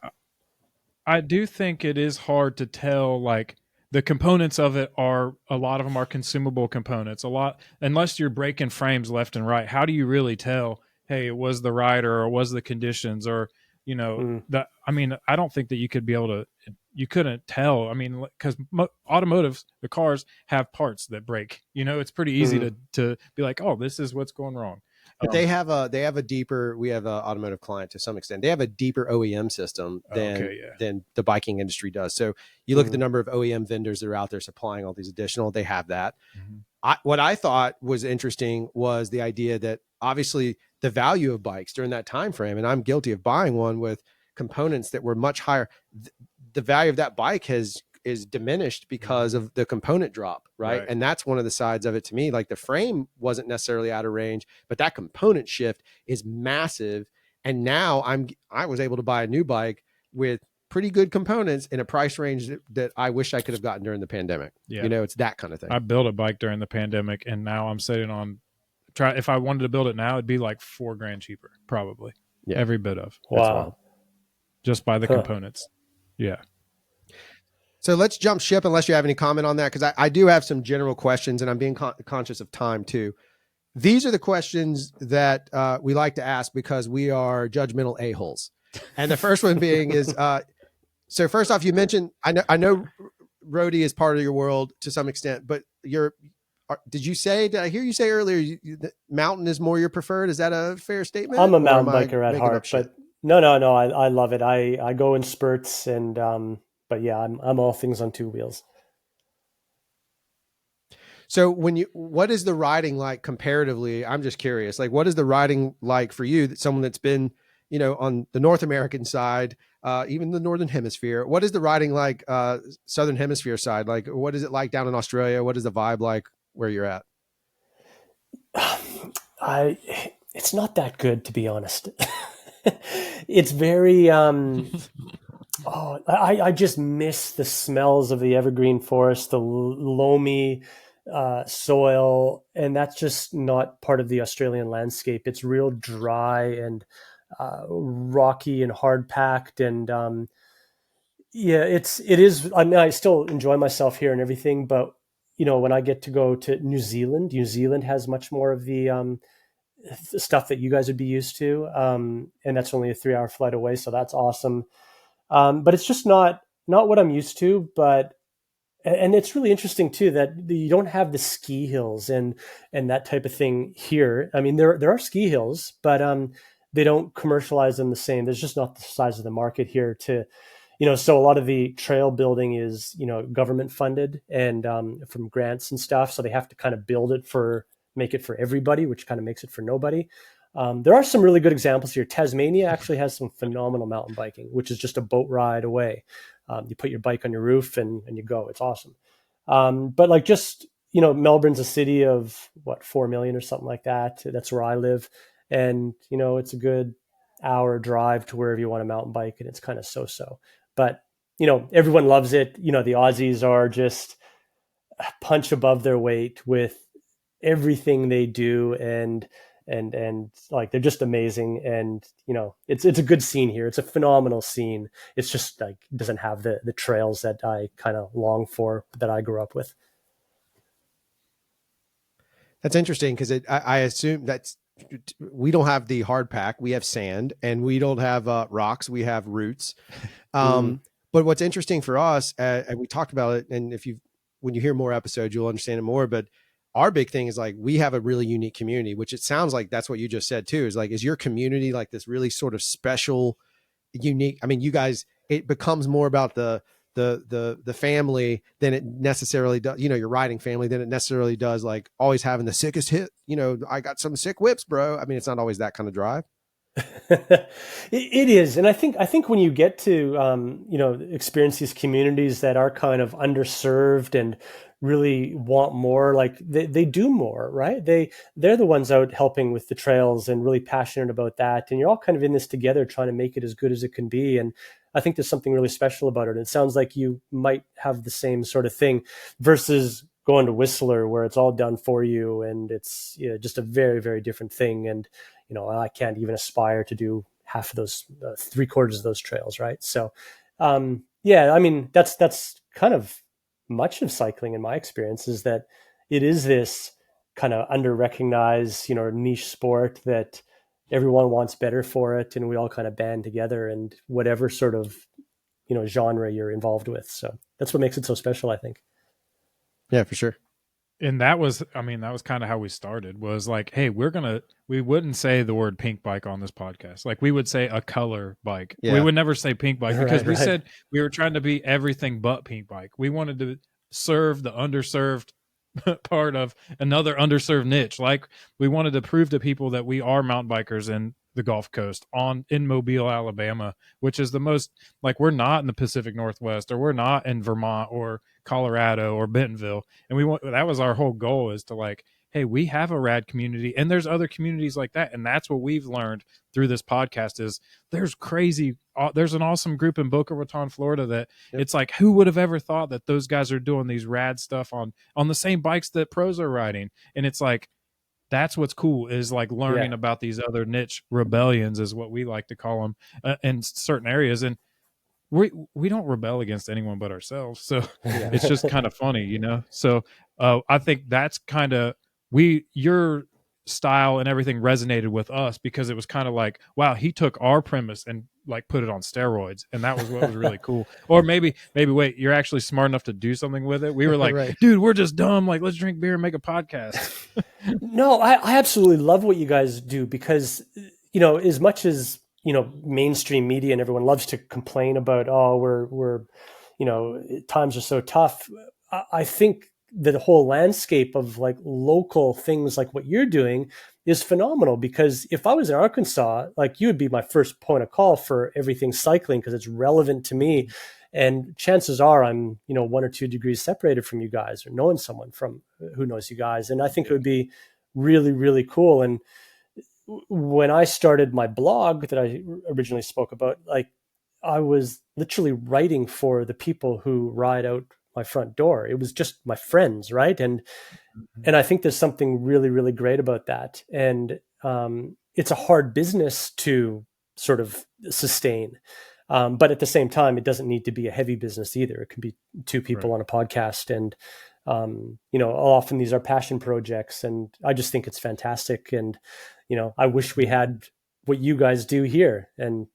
I do think it is hard to tell, like, the components of it are, a lot of them are consumable components. Unless you're breaking frames left and right, how do you really tell, hey, it was the rider or was the conditions, or, that, I mean, I don't think that you couldn't tell. I mean, because automotives, the cars have parts that break, it's pretty easy to be like, oh, this is what's going wrong. But we have a deeper, we have an automotive client to some extent. They have a deeper OEM system than the biking industry does. So you look at the number of OEM vendors that are out there supplying all these additional, they have that. What I thought was interesting was the idea that obviously the value of bikes during that time frame, and I'm guilty of buying one with components that were much higher. The value of that bike is diminished because of the component drop, right? And that's one of the sides of it to me. Like, the frame wasn't necessarily out of range, but that component shift is massive. And now I was able to buy a new bike with pretty good components in a price range that I wish I could have gotten during the pandemic. Yeah. It's that kind of thing. I built a bike during the pandemic, and now I'm sitting on if I wanted to build it now, it'd be like $4,000 cheaper, probably. Yeah. Every bit of. Wow. Just by the components. Yeah. So let's jump ship, unless you have any comment on that, because I do have some general questions, and I'm being conscious of time too. These are the questions that we like to ask because we are judgmental a-holes. And the first one being is, so first off, you mentioned, I know roadie is part of your world to some extent, but did I hear you say earlier that mountain is more your preferred? Is that a fair statement? I'm a mountain biker at heart, but no. I love it. I go in spurts, and but yeah, I'm all things on two wheels. So what is the riding like comparatively? I'm just curious. Like, what is the riding like for you? Someone that's been, on the North American side, even the Northern Hemisphere. What is the riding like, Southern Hemisphere side? Like, what is it like down in Australia? What is the vibe like where you're at? It's not that good, to be honest. It's very, I just miss the smells of the evergreen forest, the loamy soil, and that's just not part of the Australian landscape. It's real dry and rocky and hard packed, and it is. I mean, I still enjoy myself here and everything, but when I get to go to New Zealand has much more of the stuff that you guys would be used to, and that's only a 3-hour flight away, so that's awesome. But it's just not what I'm used to. And it's really interesting too that you don't have the ski hills and that type of thing here. I mean, there are ski hills, but they don't commercialize them the same. There's just not the size of the market here to, so a lot of the trail building is, government funded and from grants and stuff. So they have to kind of make it for everybody, which kind of makes it for nobody. There are some really good examples here. Tasmania actually has some phenomenal mountain biking, which is just a boat ride away. You put your bike on your roof and you go. It's awesome. But like just, Melbourne's a city of 4 million or something like that. That's where I live. And, it's a good hour drive to wherever you want to mountain bike, and it's kind of so-so. But, everyone loves it. The Aussies are just a punch above their weight with everything they do, and like they're just amazing. And it's a good scene here. It's a phenomenal scene. It's just like doesn't have the trails that I kind of long for, that I grew up with. That's interesting because I assume we don't have the hard pack. We have sand, and we don't have rocks. We have roots. But what's interesting for us, and we talked about it, and when you hear more episodes, you'll understand it more. But our big thing is like, we have a really unique community, which it sounds like that's what you just said too, is your community like this really sort of special, unique? I mean, you guys, it becomes more about the family than it necessarily does, your riding family, than it necessarily does like always having the sickest hit. I got some sick whips, bro. I mean, it's not always that kind of drive. It is. And I think when you get to, experience these communities that are kind of underserved and really want more, like they do more, right? They're the ones out helping with the trails and really passionate about that. And you're all kind of in this together, trying to make it as good as it can be. And I think there's something really special about it. It sounds like you might have the same sort of thing versus going to Whistler, where it's all done for you, and it's just a very, very different thing. And I can't even aspire to do half of those, 3/4 of those trails, right? So, I mean, that's kind of much of cycling in my experience, is that it is this kind of under-recognized, niche sport that everyone wants better for it, and we all kind of band together, and whatever sort of genre you're involved with. So that's what makes it so special, I think. Yeah, for sure. And that was kind of how we started, was like, hey, we wouldn't say the word pink bike on this podcast. Like, we would say a color bike. Yeah. We would never say pink bike, because we said we were trying to be everything but pink bike. We wanted to serve the underserved part of another underserved niche. Like, we wanted to prove to people that we are mountain bikers in the Gulf Coast, in Mobile, Alabama, which is the most, like, we're not in the Pacific Northwest, or we're not in Vermont or Colorado or Bentonville. And that was our whole goal, is to like, hey, we have a rad community, and there's other communities like that. And that's what we've learned through this podcast, is there's an awesome group in Boca Raton, Florida, that it's like, who would have ever thought that those guys are doing these rad stuff on the same bikes that pros are riding? And it's like, that's what's cool, is like learning about these other niche rebellions, is what we like to call them, in certain areas. And we don't rebel against anyone but ourselves. So it's just kind of funny, So I think that's kind of, your style and everything resonated with us, because it was kind of like, wow, he took our premise and like put it on steroids, and that was what was really cool. Or maybe wait, you're actually smart enough to do something with it. We were like, dude, we're just dumb, like, let's drink beer and make a podcast. No, I absolutely love what you guys do, because as much as mainstream media and everyone loves to complain about, we're times are so tough, I think the whole landscape of like local things like what you're doing is phenomenal. Because if I was in Arkansas, like, you would be my first point of call for everything cycling, because it's relevant to me. And chances are I'm 1 or 2 degrees separated from you guys, or knowing someone from who knows you guys. And I think it would be really, really cool. And when I started my blog that I originally spoke about, like, I was literally writing for the people who ride out my front door. It was just my friends, right? And I think there's something really, really great about that. And it's a hard business to sort of sustain. But at the same time, it doesn't need to be a heavy business either. It can be 2 people on a podcast. And, often these are passion projects, and I just think it's fantastic. And, I wish we had what you guys do here. And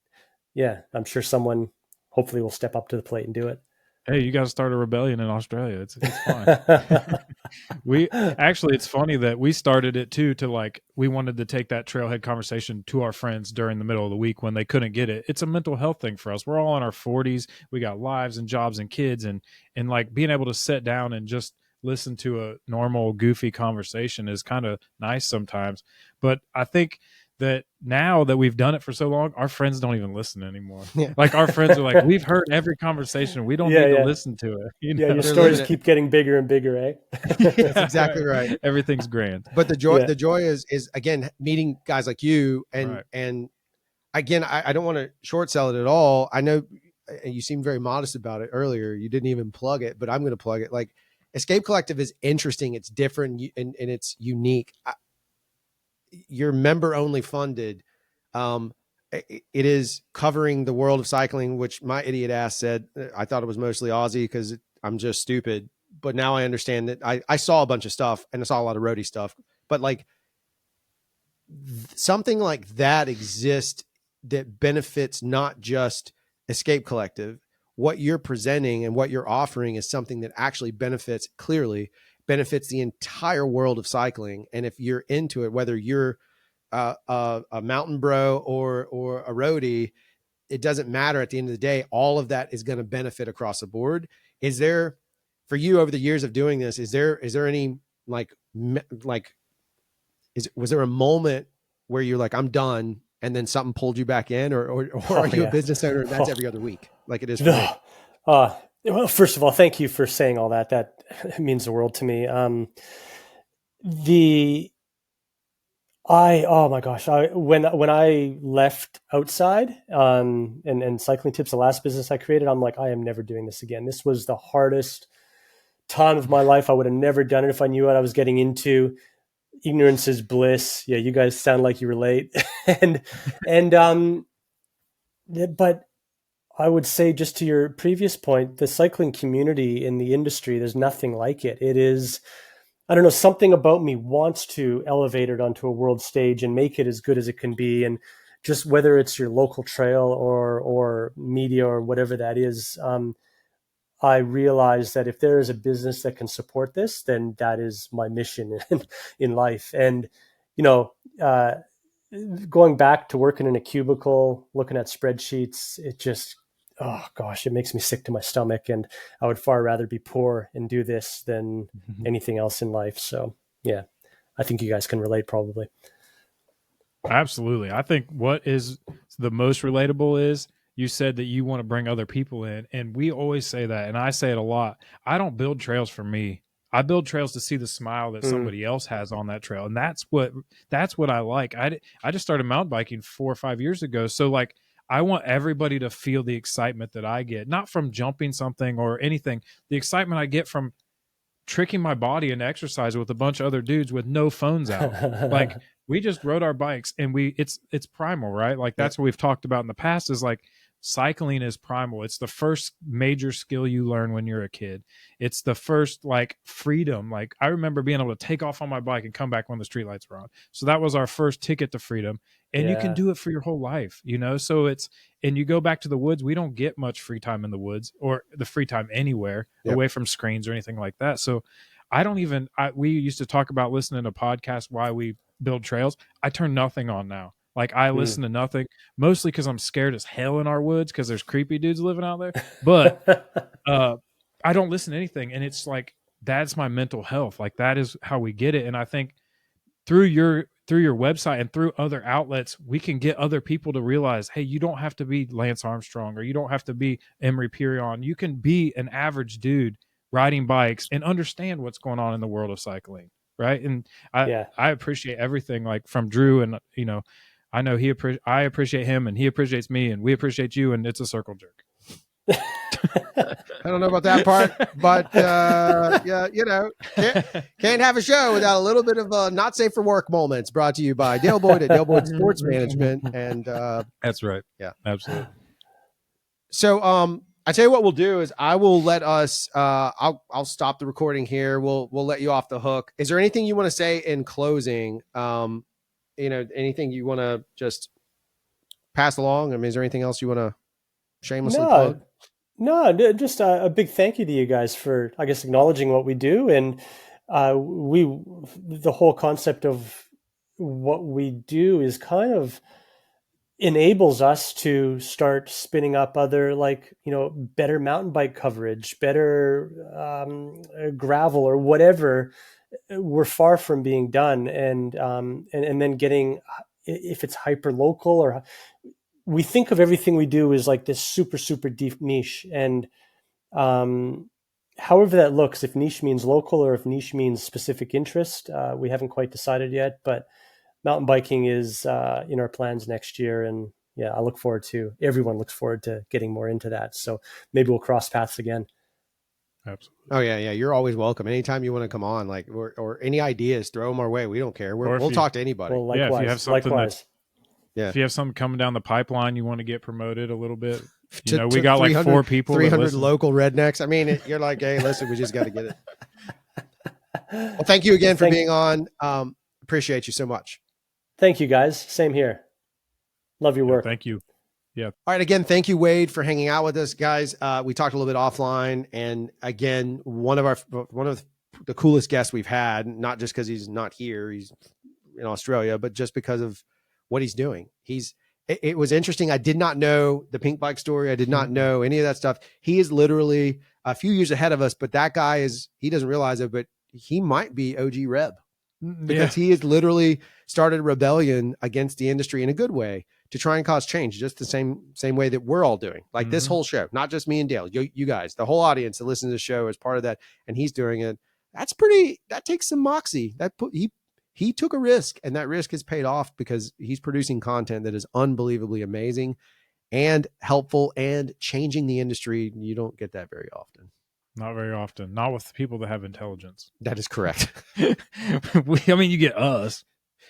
I'm sure someone hopefully will step up to the plate and do it. Hey, you got to start a rebellion in Australia. It's fine. It's funny that we started it too, to like, we wanted to take that trailhead conversation to our friends during the middle of the week when they couldn't get it. It's a mental health thing for us. We're all in our 40s. We got lives and jobs and kids, and like being able to sit down and just listen to a normal, goofy conversation is kind of nice sometimes. But I think that now that we've done it for so long, our friends don't even listen anymore. Yeah. Like our friends are like, we've heard every conversation. We don't need to listen to it. You know? Yeah, your They're stories living it. keep getting bigger and bigger, eh? That's exactly right. Everything's grand. But the joy, Yeah. the joy is again meeting guys like you, and Right. and again, I don't want to short sell it at all. I know you seemed very modest about it earlier. You didn't even plug it, but I'm going to plug it. Like Escape Collective is interesting. It's different and it's unique. You're member only funded. It is covering the world of cycling, which my idiot ass said I thought it was mostly Aussie because I'm just stupid. But now I understand that I saw a bunch of stuff and I saw a lot of roadie stuff. But like something like that exists that benefits not just Escape Collective. What you're presenting and what you're offering is something that actually benefits the entire world of cycling. And if you're into it, whether you're a mountain bro or a roadie, it doesn't matter. At the end of the day, all of that is going to benefit across the board. Is there, for you over the years of doing this, is there any was there a moment where you're like, I'm done, and then something pulled you back in, or are you a business owner and that's every other week like it is for me? Well, first of all, thank you for saying all that. That means the world to me. Oh my gosh, when I left outside, and Cycling Tips, the last business I created, I'm like, I am never doing this again. This was the hardest time of my life. I would have never done it if I knew what I was getting into. Ignorance is bliss. Yeah, you guys sound like you relate. But I would say, just to your previous point, the cycling community in the industry, there's nothing like it. It is, I don't know, something about me wants to elevate it onto a world stage and make it as good as it can be. And just whether it's your local trail or media or whatever that is, I realize that if there is a business that can support this, then that is my mission in life. And, going back to working in a cubicle, looking at spreadsheets, it just, oh gosh, it makes me sick to my stomach. And I would far rather be poor and do this than anything else in life. So yeah, I think you guys can relate probably. Absolutely. I think what is the most relatable is you said that you want to bring other people in, and we always say that, and I say it a lot. I don't build trails for me. I build trails to see the smile that somebody else has on that trail, and that's what I like. I just started mountain biking 4 or 5 years ago, so like I want everybody to feel the excitement that I get, not from jumping something or anything. The excitement I get from tricking my body into exercise with a bunch of other dudes with no phones out. Like we just rode our bikes, and it's primal, right? Like that's what we've talked about in the past, is like cycling is primal. It's the first major skill you learn when you're a kid. It's the first like freedom. Like I remember being able to take off on my bike and come back when the streetlights were on. So that was our first ticket to freedom. And you can do it for your whole life, So and you go back to the woods. We don't get much free time in the woods or the free time anywhere away from screens or anything like that. So we used to talk about listening to podcasts while we build trails. I turn nothing on now. Like I listen to nothing, mostly because I'm scared as hell in our woods because there's creepy dudes living out there. But I don't listen to anything, and it's like that's my mental health. Like that is how we get it. And I think through your website and through other outlets, we can get other people to realize, hey, you don't have to be Lance Armstrong or you don't have to be Emery Pirion. You can be an average dude riding bikes and understand what's going on in the world of cycling, right? And I appreciate everything, like from Drew, and I know I appreciate him, and he appreciates me, and we appreciate you, and it's a circle jerk. I don't know about that part, but can't have a show without a little bit of not safe for work moments. Brought to you by Dale Boyd at Dale Boyd Sports Management, and that's right. Yeah, absolutely. So, I tell you what we'll do is I will let us. I'll stop the recording here. We'll let you off the hook. Is there anything you want to say in closing? Anything you want to just pass along? I mean, is there anything else you want to shamelessly plug? No, just a big thank you to you guys for, I guess, acknowledging what we do. And the whole concept of what we do is kind of enables us to start spinning up other, better mountain bike coverage, better gravel or whatever. We're far from being done. And then getting if it's hyper local, or we think of everything we do as like this super, super deep niche. And however that looks, if niche means local or if niche means specific interest, we haven't quite decided yet, but mountain biking is in our plans next year. And yeah, everyone looks forward to getting more into that. So maybe we'll cross paths again. Absolutely. Oh yeah. You're always welcome. Anytime you want to come on, like, or any ideas, throw them our way. We don't care. We'll talk to anybody. Well, likewise. Yeah, if you have something likewise. If you have something coming down the pipeline, you want to get promoted a little bit. You know, To we got like 4 people, 300 local rednecks. I mean, you're like, hey, listen, we just got to get it. Well, thank you again for being on. Appreciate you so much. Thank you, guys. Same here. Love your work. Thank you. Yeah. All right. Again, thank you, Wade, for hanging out with us, guys. We talked a little bit offline, and again, one of the coolest guests we've had, not just because he's not here, he's in Australia, but just because of what he's doing. It was interesting. I did not know the pink bike story. I did not know any of that stuff. He is literally a few years ahead of us, but that guy he doesn't realize it, but he might be OG Reb, because he has literally started a rebellion against the industry in a good way to try and cause change, just the same way that we're all doing. Like this whole show, not just me and Dale, you guys, the whole audience that listens to the show is part of that. And he's doing it. That takes some moxie. He took a risk, and that risk has paid off because he's producing content that is unbelievably amazing and helpful and changing the industry. You don't get that very often. Not very often. Not with people that have intelligence. That is correct. I mean, you get us.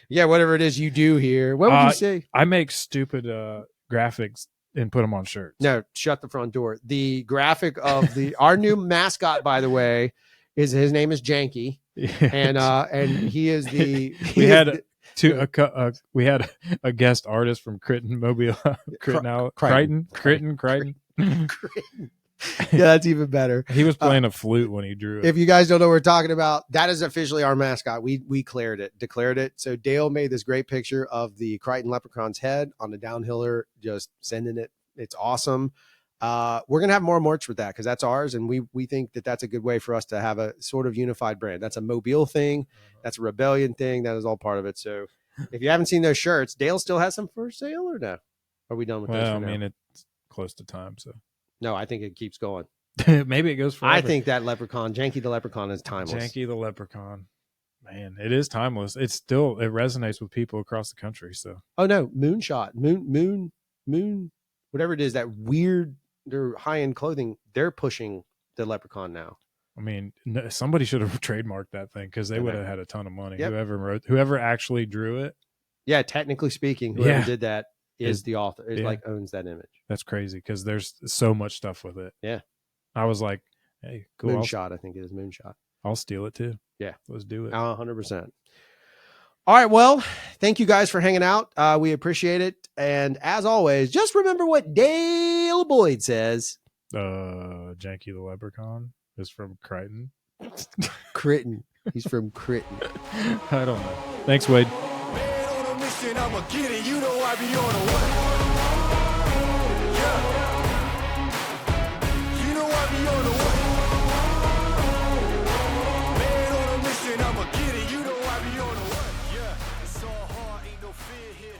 Yeah, whatever it is you do here. What would you say? I make stupid graphics and put them on shirts. No, shut the front door. The graphic of our new mascot, by the way, his name is Janky. And he is we had a guest artist from Crichton, Mobile, Crichton. Yeah, that's even better. He was playing a flute when he drew it. If you guys don't know what we're talking about, that is officially our mascot. We declared it. So Dale made this great picture of the Crichton Leprechaun's head on the downhiller, just sending it. It's awesome. We're going to have more merch with that because that's ours. And we think that that's a good way for us to have a sort of unified brand. That's a Mobile thing. That's a rebellion thing. That is all part of it. So if you haven't seen those shirts, Dale still has some for sale or no? Are we done with those? Well, I mean, it's close to time. So no, I think it keeps going. Maybe it goes forever. I think that leprechaun, Janky the Leprechaun, is timeless. Janky the Leprechaun. Man, it is timeless. It resonates with people across the country. So no, Moonshot, Moon, whatever it is, that weird, their high-end clothing, they're pushing the Leprechaun now. I mean, somebody should have trademarked that thing because they would have had a ton of money. Yep. Whoever actually drew it. Yeah, technically speaking, whoever did that is the author. Owns that image. That's crazy because there's so much stuff with it. Yeah. I was like, hey, cool. Moonshot, I think it is Moonshot. I'll steal it too. Yeah. Let's do it. 100%. All right. Well, thank you guys for hanging out. We appreciate it. And as always, just remember what Dale Boyd says. Janky the Leprechaun is from Crichton. Crichton. He's from Crichton. I don't know. Thanks, Wade. Man on a mission, I'ma get it. You know I be on a what? Yeah. You know I be on a what? Man on a mission, I'ma get it. You know I be on a what? Yeah. It's all hard, ain't no fear here.